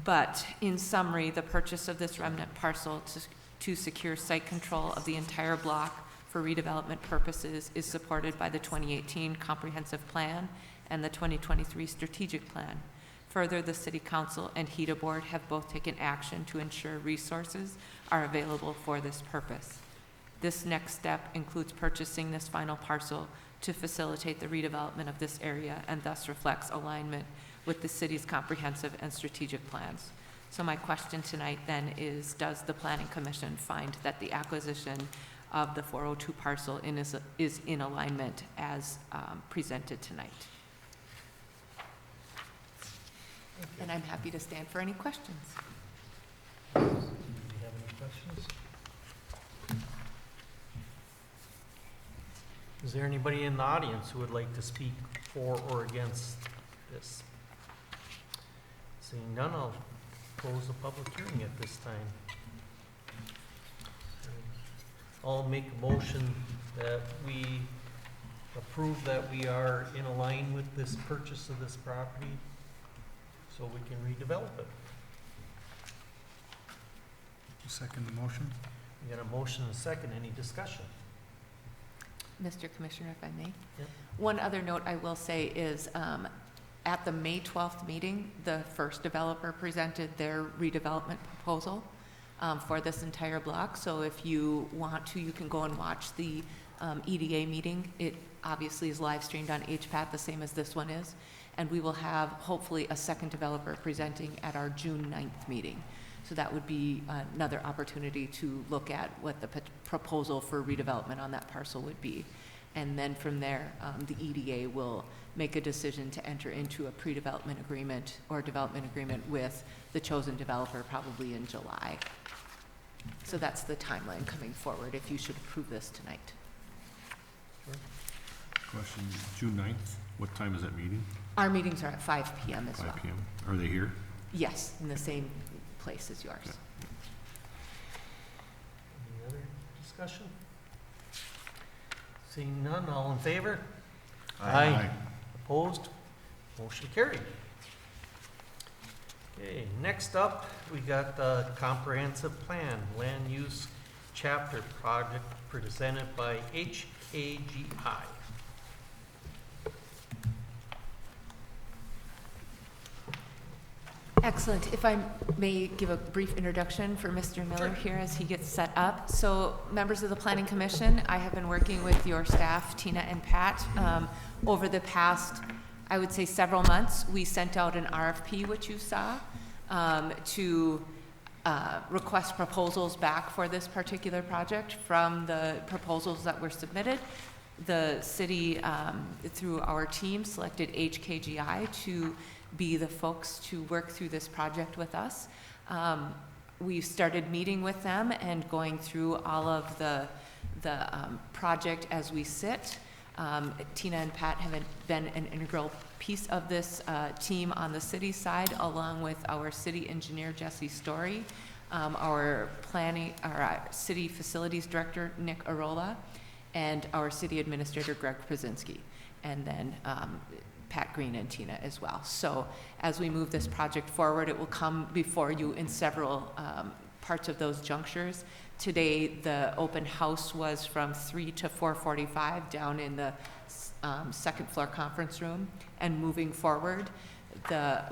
But in summary, the purchase of this remnant parcel to secure site control of the entire block for redevelopment purposes is supported by the 2018 comprehensive plan and the 2023 strategic plan. Further, the City Council and HEDA Board have both taken action to ensure resources are available for this purpose. This next step includes purchasing this final parcel to facilitate the redevelopment of this area and thus reflects alignment with the city's comprehensive and strategic plans. So my question tonight then is, does the Planning Commission find that the acquisition of the 402 parcel is in alignment as presented tonight? And I'm happy to stand for any questions. Do you have any questions? Is there anybody in the audience who would like to speak for or against this? Seeing none, I'll close the public hearing at this time. I'll make a motion that we approve that we are in line with this purchase of this property so we can redevelop it. Second the motion? We got a motion and a second. Any discussion? Mr. Commissioner, if I may? Yep. One other note I will say is at the May 12th meeting, the first developer presented their redevelopment proposal for this entire block. So if you want to, you can go and watch the EDA meeting. It obviously is live streamed on HPAT, the same as this one is. And we will have hopefully a second developer presenting at our June 9th meeting. So that would be another opportunity to look at what the proposal for redevelopment on that parcel would be. And then from there, the EDA will make a decision to enter into a pre-development agreement or development agreement with the chosen developer probably in July. So that's the timeline coming forward if you should approve this tonight. Question, June 9th, what time is that meeting? Our meetings are at 5 p.m. as well. 5 p.m. Are they here? Yes, in the same place as yours. Yeah. Any other discussion? Seeing none, all in favor? Aye. Opposed? Motion carried. Okay, next up, we got the comprehensive plan, land use chapter project presented by HKGI. Excellent. If I may give a brief introduction for Mr. Miller here as he gets set up. So, members of the Planning Commission, I have been working with your staff, Tina and Pat, over the past, I would say, several months. We sent out an RFP, which you saw, to request proposals back for this particular project. From the proposals that were submitted, the city, through our team, selected HKGI to be the folks to work through this project with us. We started meeting with them and going through all of the project as we sit. Tina and Pat have been an integral piece of this team on the city side, along with our city engineer, Jesse Story, our city facilities director, Nick Arola, and our city administrator, Greg Krasinski, and then Pat Green and Tina as well. So as we move this project forward, it will come before you in several parts of those junctures. Today, the open house was from 3 to 4:45 down in the second floor conference room. And moving forward,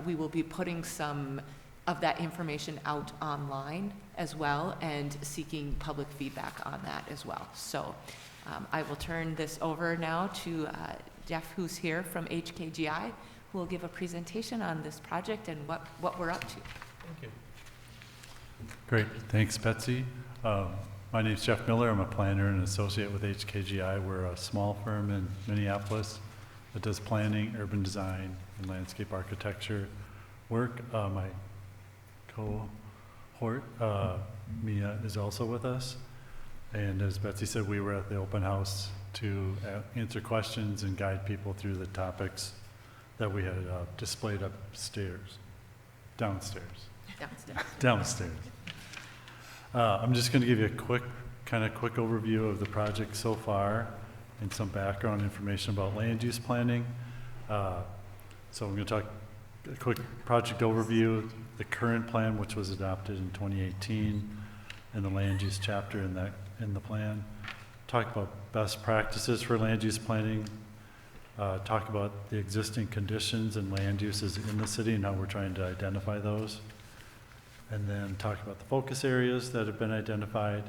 we will be putting some of that information out online as well and seeking public feedback on that as well. So I will turn this over now to Jeff, who's here from HKGI, who will give a presentation on this project and what we're up to. Thank you. Great, thanks Betsy. My name's Jeff Miller. I'm a planner and associate with HKGI. We're a small firm in Minneapolis that does planning, urban design, and landscape architecture work. My cohort, Mia, is also with us. And as Betsy said, we were at the open house to answer questions and guide people through the topics that we had displayed downstairs. I'm just going to give you a quick overview of the project so far and some background information about land use planning. So I'm going to talk a quick project overview, the current plan, which was adopted in 2018, and the land use chapter in the plan. Talk about best practices for land use planning, talk about the existing conditions and land uses in the city and how we're trying to identify those, and then talk about the focus areas that have been identified,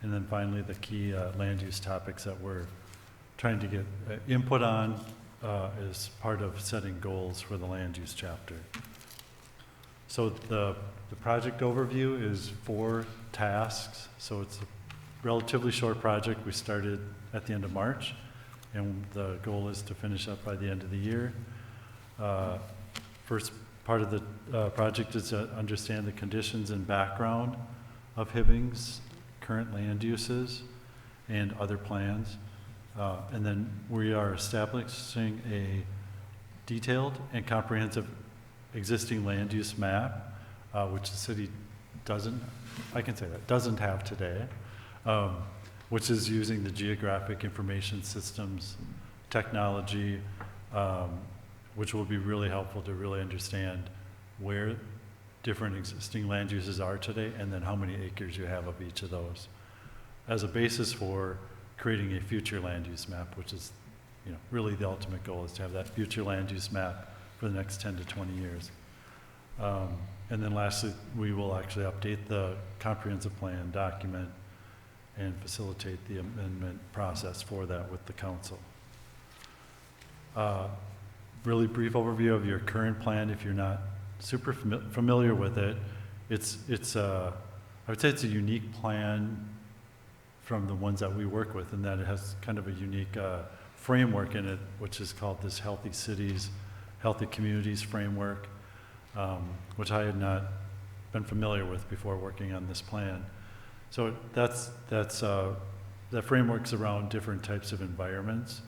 and then finally the key land use topics that we're trying to get input on as part of setting goals for the land use chapter. So the project overview is 4 tasks, so it's a relatively short project. We started at the end of March, and the goal is to finish up by the end of the year. First part of the project is to understand the conditions and background of Hibbing's current land uses and other plans. And then we are establishing a detailed and comprehensive existing land use map, which the city doesn't have today. Which is using the geographic information systems technology, which will be really helpful to really understand where different existing land uses are today and then how many acres you have of each of those as a basis for creating a future land use map, which is really the ultimate goal, is to have that future land use map for the next 10 to 20 years. And then lastly, we will actually update the comprehensive plan document and facilitate the amendment process for that with the council. Really brief overview of your current plan if you're not super familiar with it. I would say it's a unique plan from the ones that we work with, in that it has kind of a unique framework in it, which is called this Healthy Cities, Healthy Communities framework, which I had not been familiar with before working on this plan. So that framework's around different types of environments,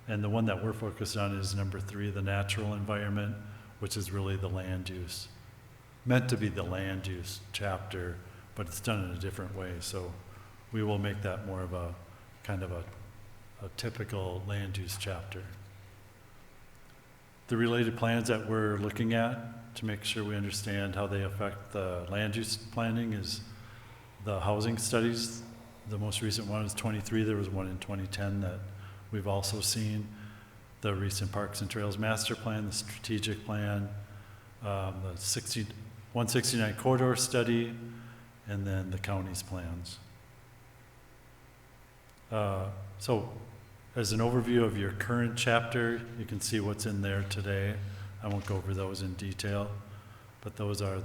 and the one that we're focused on is number 3, the natural environment, which is really the land use, meant to be the land use chapter, but it's done in a different way. So we will make that more of a kind of a typical land use chapter. The related plans that we're looking at to make sure we understand how they affect the land use planning is the housing studies. The most recent one is 23. There was one in 2010 that we've also seen. The recent Parks and Trails Master Plan, the strategic plan, the 169 corridor study, and then the county's plans. So as an overview of your current chapter, you can see what's in there today. I won't go over those in detail, but those are,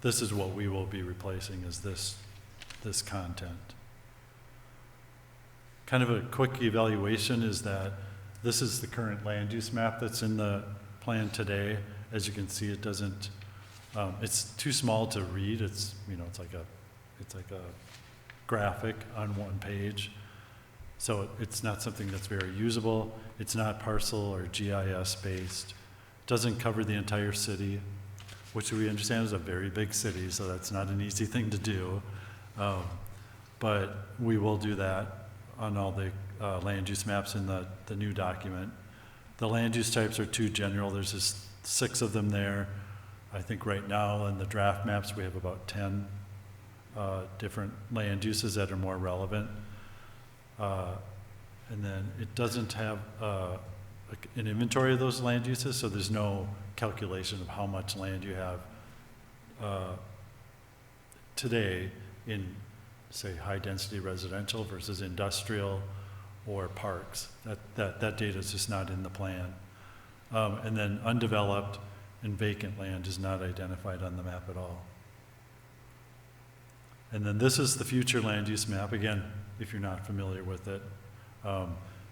this is what we will be replacing, is this content. Kind of a quick evaluation is that this is the current land use map that's in the plan today. As you can see, it doesn't, it's too small to read. It's, you know, it's like a graphic on one page. So it's not something that's very usable. It's not parcel or GIS based. Doesn't cover the entire city, which we understand is a very big city, so that's not an easy thing to do. But we will do that on all the land use maps in the new document. The land use types are too general. There's just 6 of them there. I think right now in the draft maps we have about 10 different land uses that are more relevant. And then it doesn't have an inventory of those land uses, so there's no calculation of how much land you have today in, say, high-density residential versus industrial or parks. That data is just not in the plan. And then undeveloped and vacant land is not identified on the map at all. And then this is the future land use map, again, if you're not familiar with it.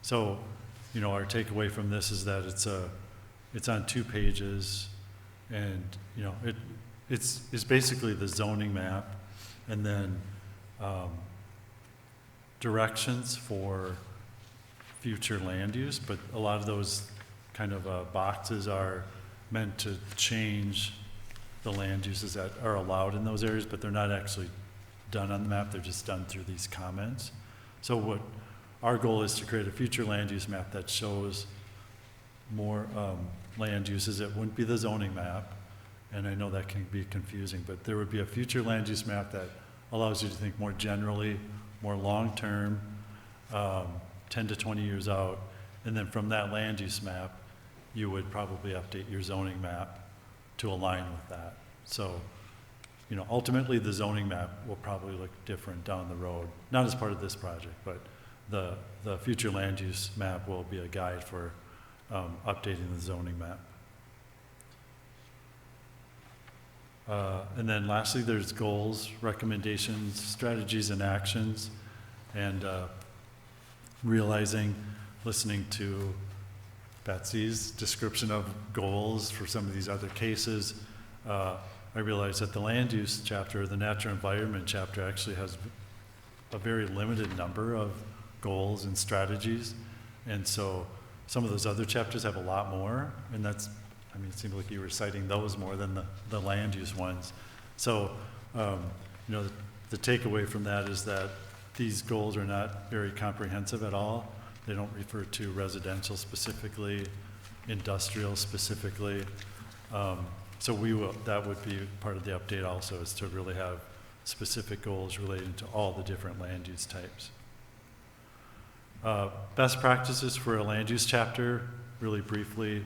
So, you know, our takeaway from this is that it's on 2 pages, and, you know, it's basically the zoning map, and then directions for future land use, but a lot of those kind of boxes are meant to change the land uses that are allowed in those areas, but they're not actually done on the map. They're just done through these comments. So what our goal is to create a future land use map that shows more land uses. It wouldn't be the zoning map, and I know that can be confusing, but there would be a future land use map that allows you to think more generally, more long-term, 10 to 20 years out, and then from that land use map, you would probably update your zoning map to align with that. So, you know, ultimately the zoning map will probably look different down the road, not as part of this project, but the future land use map will be a guide for updating the zoning map. And then lastly, there's goals, recommendations, strategies, and actions, and realizing, listening to Betsy's description of goals for some of these other cases, I realized that the land use chapter, the natural environment chapter, actually has a very limited number of goals and strategies. And so some of those other chapters have a lot more, and that's, I mean, it seemed like you were citing those more than the land use ones. So, you know, the takeaway from that is that these goals are not very comprehensive at all. They don't refer to residential specifically, industrial specifically. So that would be part of the update also, is to really have specific goals relating to all the different land use types. Best practices for a land use chapter, really briefly,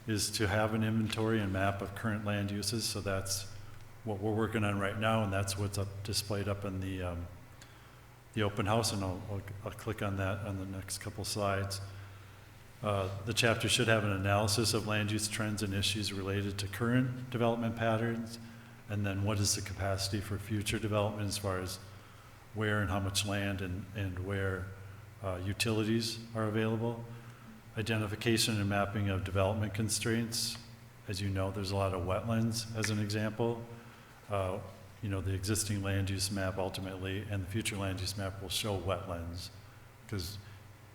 is to have an inventory and map of current land uses. So that's what we're working on right now, and that's what's displayed up in the open house, and I'll click on that on the next couple slides. The chapter should have an analysis of land use trends and issues related to current development patterns, and then what is the capacity for future development as far as where and how much land and where utilities are available. Identification and mapping of development constraints. As you know, there's a lot of wetlands as an example. You know, the existing land use map ultimately and the future land use map will show wetlands, because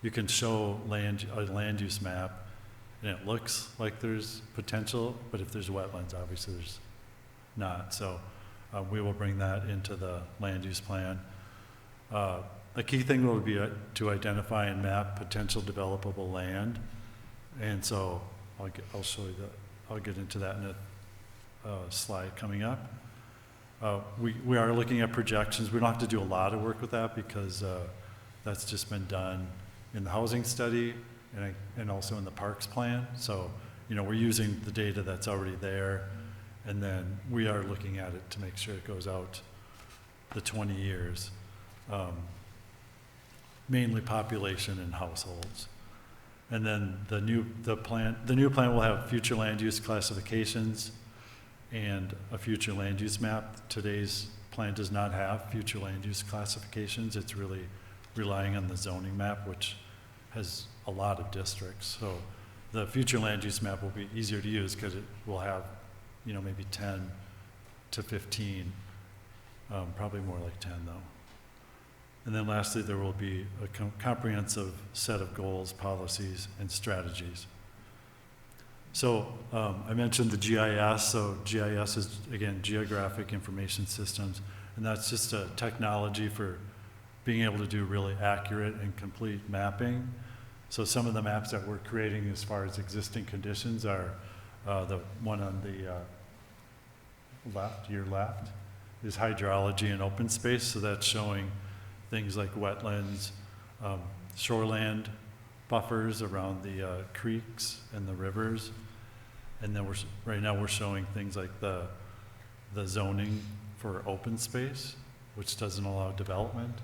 you can show a land use map and it looks like there's potential, but if there's wetlands, obviously there's not. So we will bring that into the land use plan. The key thing will be to identify and map potential developable land, and so I'll show you that. I'll get into that in a slide coming up. We are looking at projections. We don't have to do a lot of work with that because that's just been done in the housing study and also in the parks plan. So, you know, we're using the data that's already there, And then we are looking at it to make sure it goes out the 20 years. Mainly population and households. And then the new plan will have future land use classifications and a future land use map. Today's plan does not have future land use classifications. It's really relying on the zoning map, which has a lot of districts. So the future land use map will be easier to use because it will have, maybe 10 to 15, probably more like 10 though. And then lastly, there will be a comprehensive set of goals, policies, and strategies. So I mentioned the GIS. So GIS is, again, Geographic Information Systems, and that's just a technology for being able to do really accurate and complete mapping. So some of the maps that we're creating as far as existing conditions are the one on the your left, is hydrology and open space. So that's showing things like wetlands, shoreland buffers around the creeks and the rivers. And then right now we're showing things like the zoning for open space, which doesn't allow development.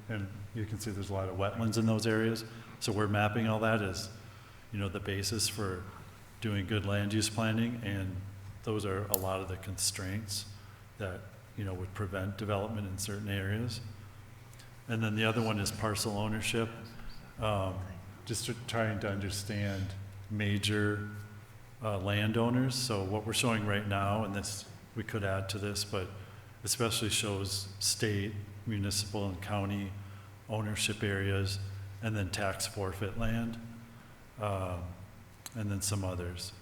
And you can see there's a lot of wetlands in those areas. So we're mapping all that as, the basis for doing good land use planning. And those are a lot of the constraints that, would prevent development in certain areas. And then the other one is parcel ownership, just trying to understand major landowners. So what we're showing right now, and this we could add to this, but especially shows state, municipal, and county ownership areas, and then tax forfeit land, and then some others.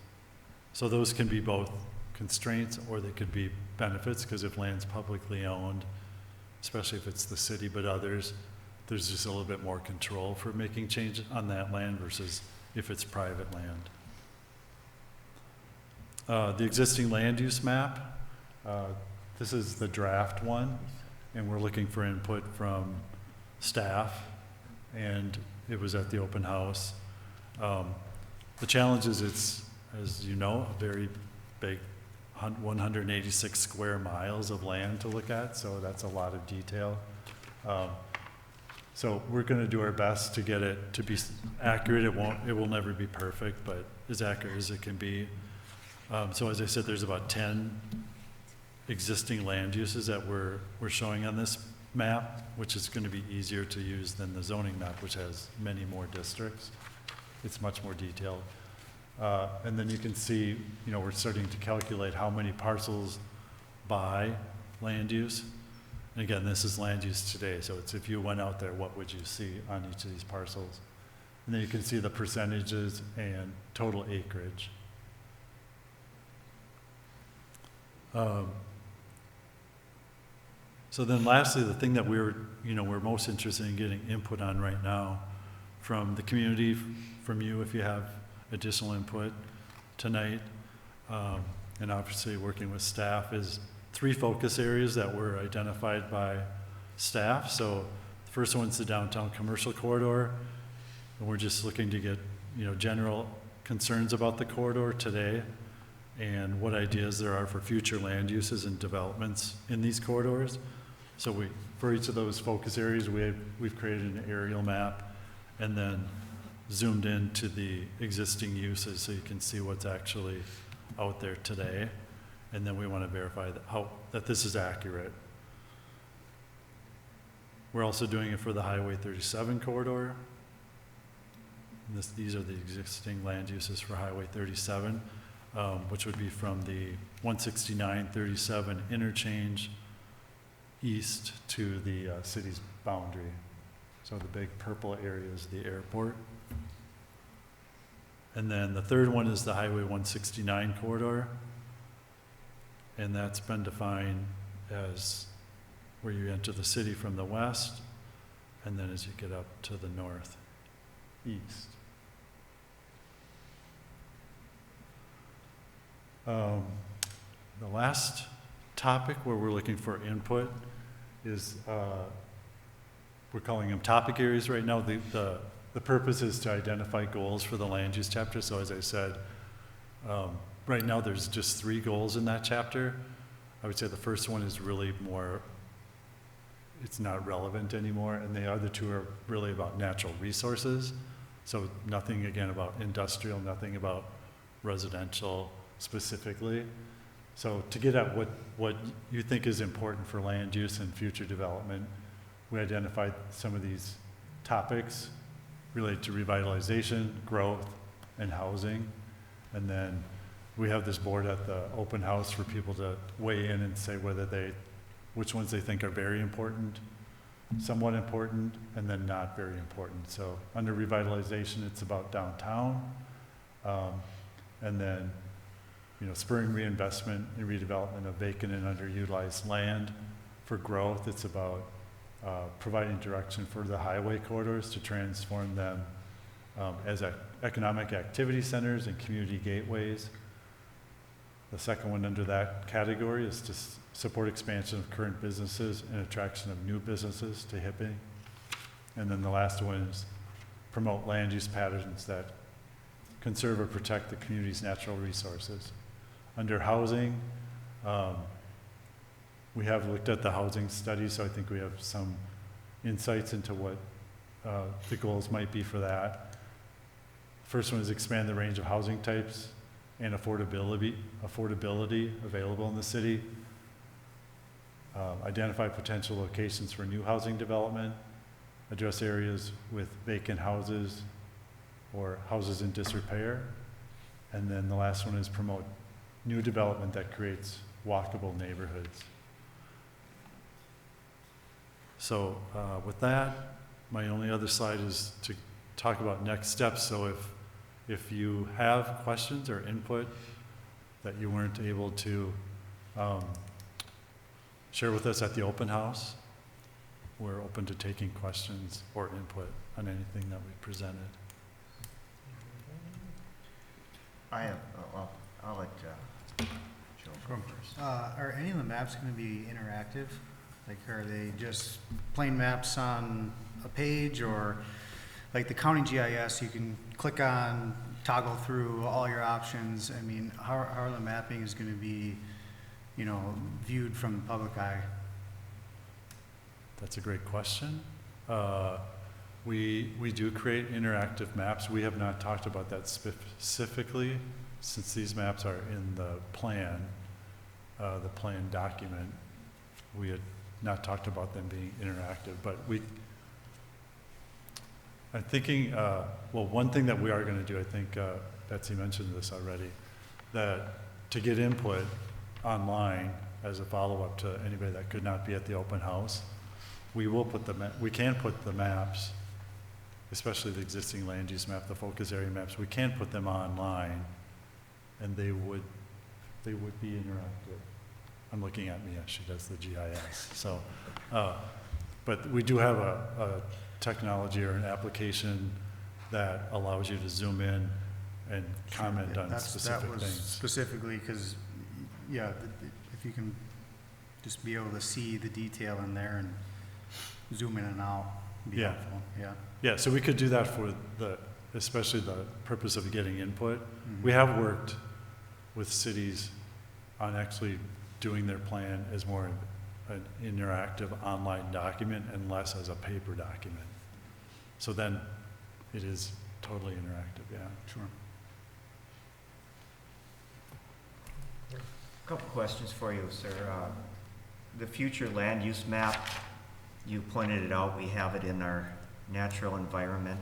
So those can be both constraints or they could be benefits, because if land's publicly owned, especially if it's the city, but others, there's just a little bit more control for making changes on that land versus if it's private land. The existing land use map, this is the draft one, and we're looking for input from staff, and it was at the open house. The challenge is it's, as you know, a very big 186 square miles of land to look at, so that's a lot of detail. So we're going to do our best to get it to be accurate. It will never be perfect, but as accurate as it can be. So as I said, there's about 10 existing land uses that we're showing on this map, which is going to be easier to use than the zoning map, which has many more districts. It's much more detailed. And then you can see, we're starting to calculate how many parcels by land use. And again, this is land use today, so it's if you went out there, what would you see on each of these parcels? And then you can see the percentages and total acreage. So then lastly, the thing that we're most interested in getting input on right now from the community, from you if you have additional input tonight, and obviously working with staff, is 3 focus areas that were identified by staff. So the first one's the downtown commercial corridor, and we're just looking to get general concerns about the corridor today and what ideas there are for future land uses and developments in these corridors. So for each of those focus areas, we've created an aerial map and then zoomed into the existing uses so you can see what's actually out there today. And then we want to verify that this is accurate. We're also doing it for the Highway 37 corridor. And these are the existing land uses for Highway 37, which would be from the 169-37 interchange east to the city's boundary. So the big purple area is the airport. And then the third one is the Highway 169 corridor. And that's been defined as where you enter the city from the west, and then as you get up to the northeast. The last topic where we're looking for input is, we're calling them topic areas right now. The purpose is to identify goals for the land use chapter. So as I said, right now, there's just 3 goals in that chapter. I would say the first one is really more, it's not relevant anymore, and the other 2 are really about natural resources. So nothing, again, about industrial, nothing about residential specifically. So to get at what you think is important for land use and future development, we identified some of these topics related to revitalization, growth, and housing. And then we have this board at the open house for people to weigh in and say which ones they think are very important, somewhat important, and then not very important. So under revitalization, it's about downtown. And then, spurring reinvestment and redevelopment of vacant and underutilized land. For growth, it's about providing direction for the highway corridors to transform them as economic activity centers and community gateways. The second one under that category is to support expansion of current businesses and attraction of new businesses to Hibbing. And then the last one is promote land use patterns that conserve or protect the community's natural resources. Under housing, we have looked at the housing study, so I think we have some insights into what the goals might be for that. First one is expand the range of housing types and affordability available in the city. Identify potential locations for new housing development. Address areas with vacant houses or houses in disrepair. And then the last one is promote new development that creates walkable neighborhoods. So with that, my only other slide is to talk about next steps. So if you have questions or input that you weren't able to share with us at the open house, we're open to taking questions or input on anything that we presented. I'll let Joe go first. Are any of the maps going to be interactive? Like, are they just plain maps on a page, or like the county GIS, you can click on, toggle through all your options? I mean, how the mapping is going to be, viewed from the public eye? That's a great question. We do create interactive maps. We have not talked about that specifically, since these maps are in the plan document. We had not talked about them being interactive, but I'm thinking, one thing that we are going to do, I think Betsy mentioned this already, that to get input online as a follow-up to anybody that could not be at the open house, we can put the maps, especially the existing land use map, the focus area maps, we can put them online, and they would be interactive. I'm looking at Mia, she does the GIS. So, but we do have a technology or an application that allows you to zoom in and comment on specific things. Specifically because, if you can just be able to see the detail in there and zoom in and out, be helpful. Yeah, so we could do that for especially the purpose of getting input. Mm-hmm. We have worked with cities on actually doing their plan as more an interactive online document and less as a paper document. So then it is totally interactive, yeah. Sure. A couple questions for you, sir. The future land use map, you pointed it out, we have it in our natural environment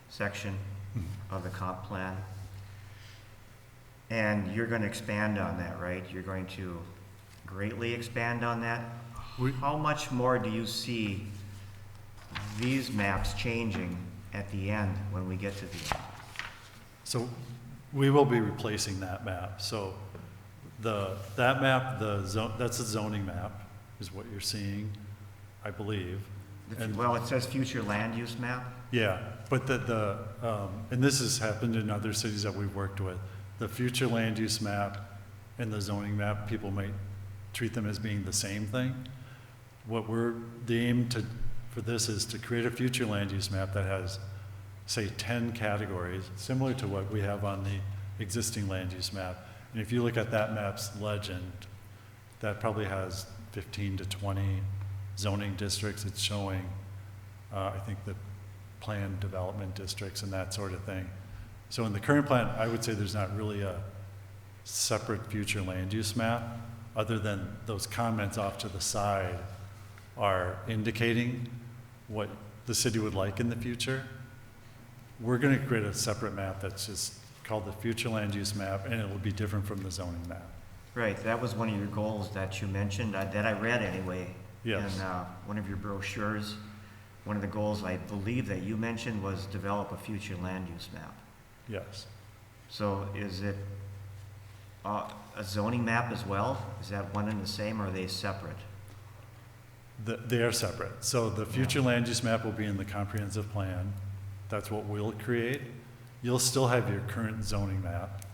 section of the comp plan. And you're going to expand on that, right? You're going to greatly expand on that? How much more do you see these maps changing at the end when we get to the end? So we will be replacing that map. So that map, that's a zoning map, is what you're seeing, I believe. Well, it says future land use map? Yeah, but and this has happened in other cities that we've worked with. The future land use map and the zoning map, people might treat them as being the same thing. The aim for this is to create a future land use map that has, say, 10 categories, similar to what we have on the existing land use map. And if you look at that map's legend, that probably has 15 to 20 zoning districts. It's showing, I think, the planned development districts and that sort of thing. So in the current plan, I would say there's not really a separate future land use map, other than those comments off to the side are indicating what the city would like in the future. We're going to create a separate map that's just called the future land use map, and it will be different from the zoning map. Right, that was one of your goals that you mentioned, that I read anyway. Yes. In one of your brochures. One of the goals I believe that you mentioned was develop a future land use map. Yes. So is it a zoning map as well? Is that one and the same, or are they separate? They are separate. So the future land use map will be in the comprehensive plan. That's what we'll create. You'll still have your current zoning map.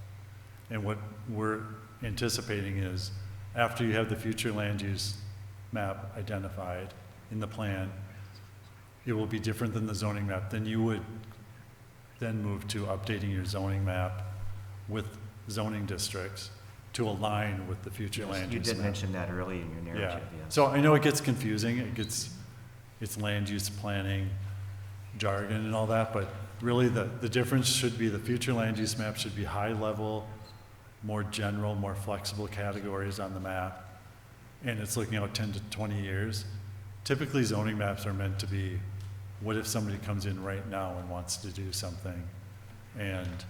And what we're anticipating is, after you have the future land use map identified in the plan, it will be different than the zoning map. Then you would then move to updating your zoning map with zoning districts to align with the future land use map. You did mention that early in your narrative, Yeah. yes. So I know it gets confusing. It's land use planning jargon and all that, but really the difference should be the future land use map should be high level, more general, more flexible categories on the map. And it's looking out 10 to 20 years. Typically zoning maps are meant to be, what if somebody comes in right now and wants to do something, and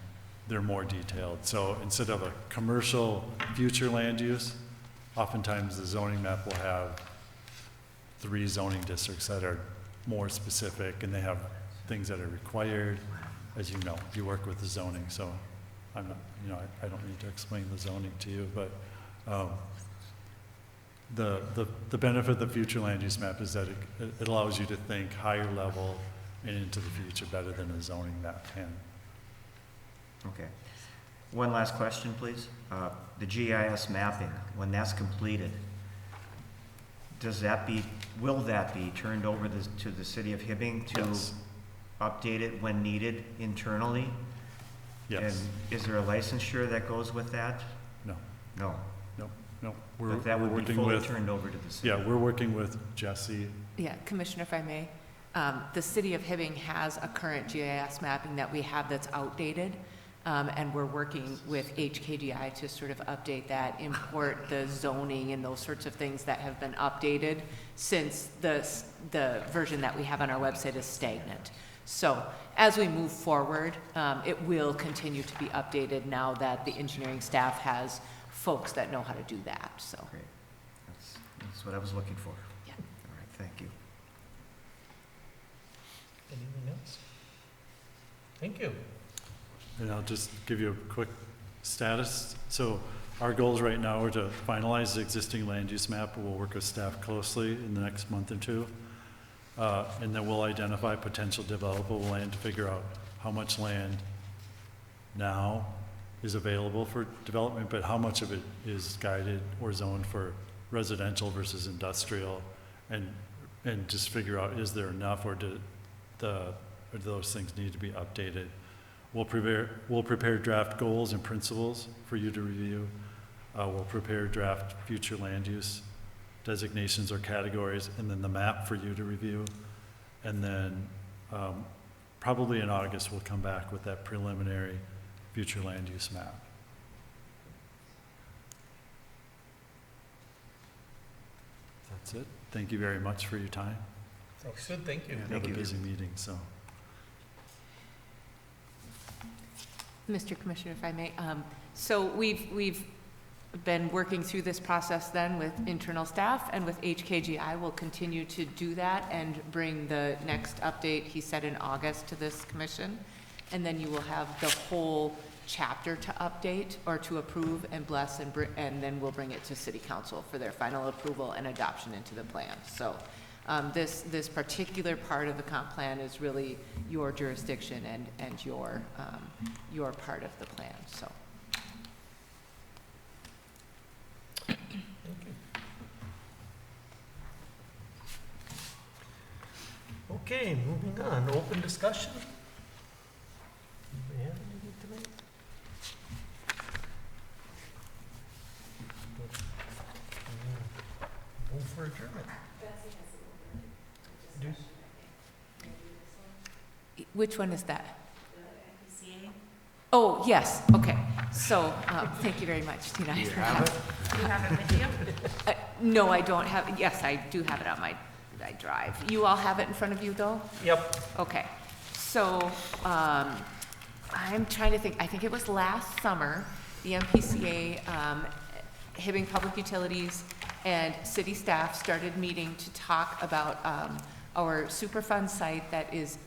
they're more detailed. So instead of a commercial future land use, oftentimes the zoning map will have 3 zoning districts that are more specific, and they have things that are required. As you know, you work with the zoning, so I'm not, I don't need to explain the zoning to you, but the benefit of the future land use map is that it allows you to think higher level and into the future better than a zoning map can. Okay. One last question, please. The GIS mapping, when that's completed, will that be turned over to the city of Hibbing to Yes. update it when needed internally? Yes. And is there a licensure that goes with that? No. No. No. But that would be fully turned over to the city? Yeah, we're working with Jesse. Yeah, Commissioner, if I may, the city of Hibbing has a current GIS mapping that we have that's outdated, and we're working with HKGI to sort of update that, import the zoning and those sorts of things that have been updated since the version that we have on our website is stagnant. So as we move forward, it will continue to be updated now that the engineering staff has folks that know how to do that, so. Great. That's what I was looking for. Yeah. All right, thank you. Anything else? Thank you. And I'll just give you a quick status. So our goals right now are to finalize the existing land use map. We'll work with staff closely in the next month or two. And then we'll identify potential developable land to figure out how much land now is available for development, but how much of it is guided or zoned for residential versus industrial, and just figure out, is there enough, or do those things need to be updated? We'll prepare draft goals and principles for you to review. We'll prepare draft future land use designations or categories, and then the map for you to review. And then probably in August, we'll come back with that preliminary future land use map. That's it. Thank you very much for your time. Sounds good, thank you. We have a busy meeting, so. Mr. Commissioner, if I may, so we've been working through this process then with internal staff and with HKGI. We'll continue to do that and bring the next update, he said, in August to this commission. And then you will have the whole chapter to update or to approve and bless, and then we'll bring it to City Council for their final approval and adoption into the plan. So this particular part of the comp plan is really your jurisdiction and your part of the plan, so. Thank you. Okay, moving on, open discussion. Anybody have anything tonight? for adjournment. Do- Which one is that? Oh, yes, okay. So, thank you very much, Tina. Do you have it? You have it with you? No, I don't have, yes, I do have it on my drive. You all have it in front of you, though? Yep. Okay. So, I'm trying to think, I think it was last summer, the MPCA, Hibbing Public Utilities, and city staff started meeting to talk about our Superfund site that is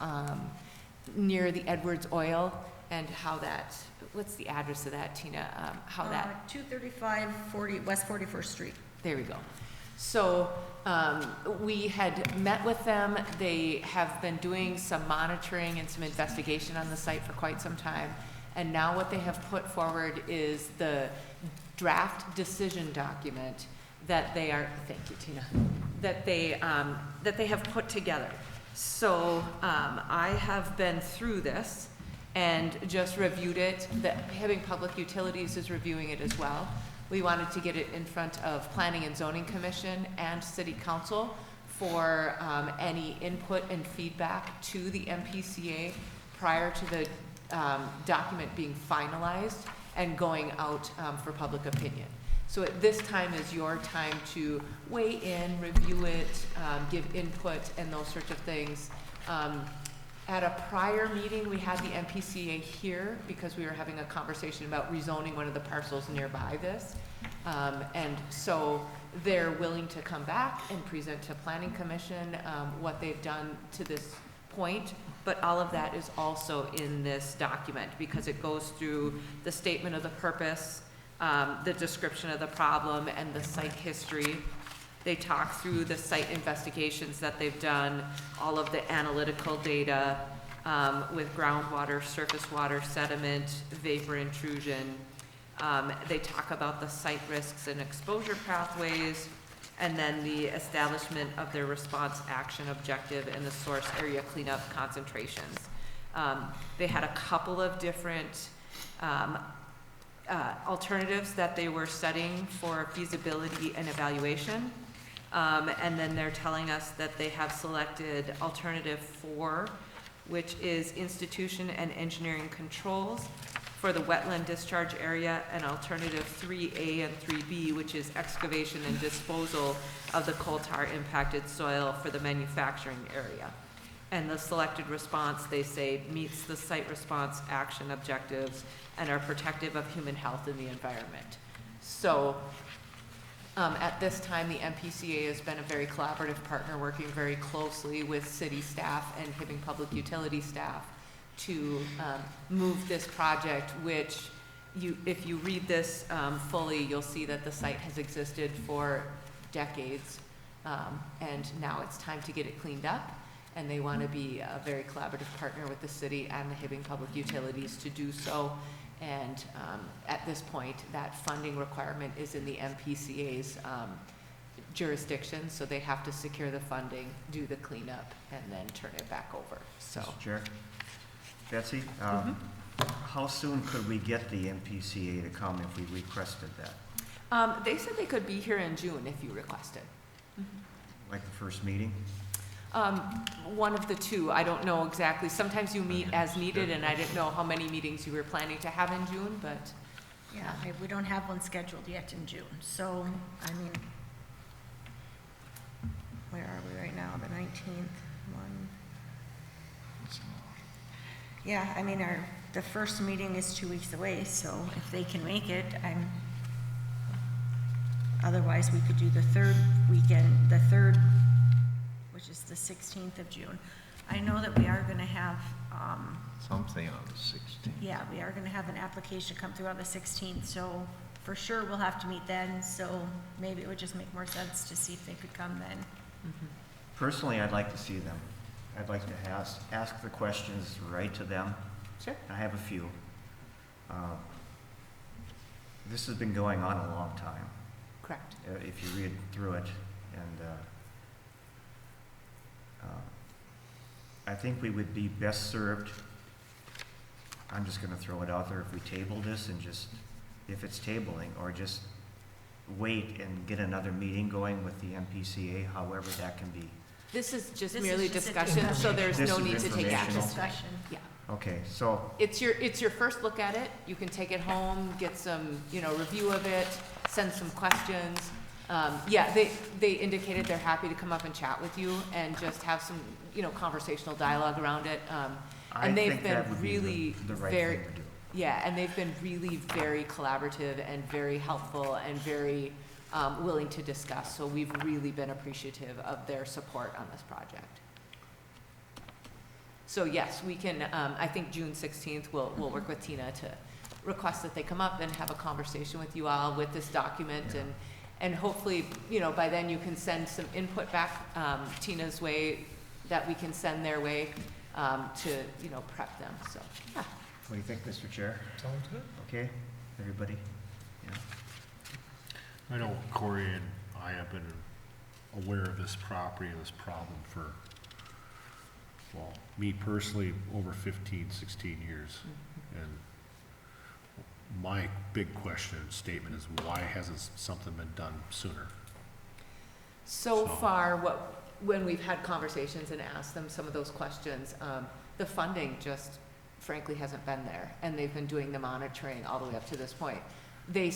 near the Edwards Oil, and how that, what's the address of that, Tina? How that, 235 West 41st Street. there we go. So we had met with them. They have been doing some monitoring and some investigation on the site for quite some time. And now what they have put forward is the draft decision document that they are, thank you, Tina, that they have put together. So I have been through this and just reviewed it. The Hibbing Public Utilities is reviewing it as well. We wanted to get it in front of Planning and Zoning Commission and City Council for any input and feedback to the MPCA prior to the document being finalized and going out for public opinion. So at this time is your time to weigh in, review it, give input and those sorts of things. At a prior meeting, we had the MPCA here because we were having a conversation about rezoning one of the parcels nearby this. And so they're willing to come back and present to Planning Commission what they've done to this point. But all of that is also in this document because it goes through the statement of the purpose, the description of the problem, and the site history. They talk through the site investigations that they've done, all of the analytical data with groundwater, surface water, sediment, vapor intrusion. They talk about the site risks and exposure pathways, and then the establishment of their response action objective and the source area cleanup concentrations. They had a couple of different alternatives that they were studying for feasibility and evaluation. And then they're telling us that they have selected alternative 4, which is institution and engineering controls for the wetland discharge area, and alternative 3A and 3B, which is excavation and disposal of the coal tar impacted soil for the manufacturing area. And the selected response, they say, meets the site response action objectives and are protective of human health and the environment. So at this time, the MPCA has been a very collaborative partner, working very closely with city staff and Hibbing Public Utility staff to move this project, which if you read this fully, you'll see that the site has existed for decades, and now it's time to get it cleaned up, and they want to be a very collaborative partner with the city and the Hibbing Public Utilities to do so. And at this point, that funding requirement is in the MPCA's jurisdiction, so they have to secure the funding, do the cleanup, and then turn it back over. So, Mr. Chair? Betsy, how soon could we get the MPCA to come if we requested that? they said they could be here in June if you requested. Like the first meeting? One of the two, I don't know exactly. Sometimes you meet as needed, and I didn't know how many meetings you were planning to have in June, but. Yeah, we don't have one scheduled yet in June, so, I mean, where are we right now, the 19th, yeah, I mean, the first meeting is 2 weeks away, so if they can make it, otherwise we could do the third weekend, which is the 16th of June. I know that we are gonna have, something on the 16th. yeah, we are gonna have an application come through on the 16th, so for sure we'll have to meet then, so maybe it would just make more sense to see if they could come then. Personally, I'd like to see them. I'd like to ask the questions right to them. Sure. I have a few. This has been going on a long time. Correct. If you read through it, and I think we would be best served, I'm just gonna throw it out there, if we table this and just, if it's tabling, or just wait and get another meeting going with the MPCA, however that can be? This is just This merely is just a discussion, so there's This no is need to take action. informational. Discussion. Yeah. Okay, so, It's your first look at it. You can take it home, get some, review of it, send some questions. Yeah, they indicated they're happy to come up and chat with you and just have some, conversational dialogue around it. I And they've think been that would be really the right very, thing to do. yeah, and they've been really very collaborative and very helpful and very willing to discuss. So we've really been appreciative of their support on this project. So yes, we can, I think June 16th, we'll work with Tina to request that they come up and have a conversation with you all with this document. And hopefully, by then you can send some input back Tina's way that we can send their way to, prep them, so, yeah. What do you think, Mr. Chair? Sounds good. Okay, everybody? Yeah. I know Corey and I have been aware of this property and this problem for, well, me personally, over 15, 16 years. And my big question and statement is, why hasn't something been done sooner? So far, when we've had conversations and asked them some of those questions, the funding just frankly hasn't been there, and they've been doing the monitoring all the way up to this point. They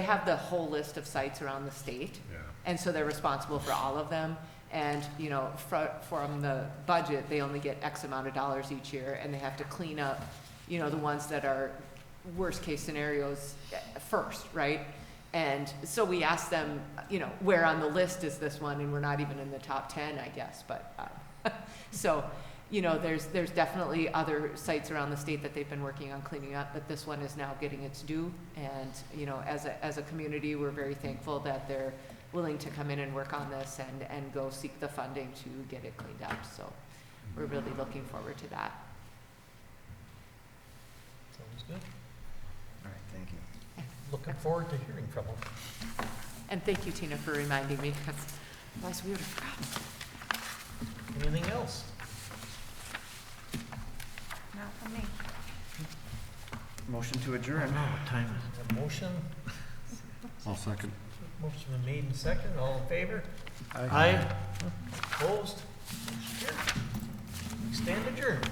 have the whole list of sites around the state, Yeah. and so they're responsible for all of them. And, from the budget, they only get X amount of dollars each year, and they have to clean up, the ones that are worst-case scenarios first, right? And so we asked them, where on the list is this one, and we're not even in the top 10, I guess, but, so, there's definitely other sites around the state that they've been working on cleaning up, but this one is now getting its due, and, as a community, we're very thankful that they're willing to come in and work on this and go seek the funding to get it cleaned up, so we're really looking forward to that. Sounds good. All right, thank you. Looking forward to hearing from them. And thank you, Tina, for reminding me, because otherwise we would have forgotten. Anything else? Not from me. Motion to adjourn. What time is it? A motion? I'll second. Motion been made and second. All in favor? Aye. Opposed? Motion carried. Stand adjourned.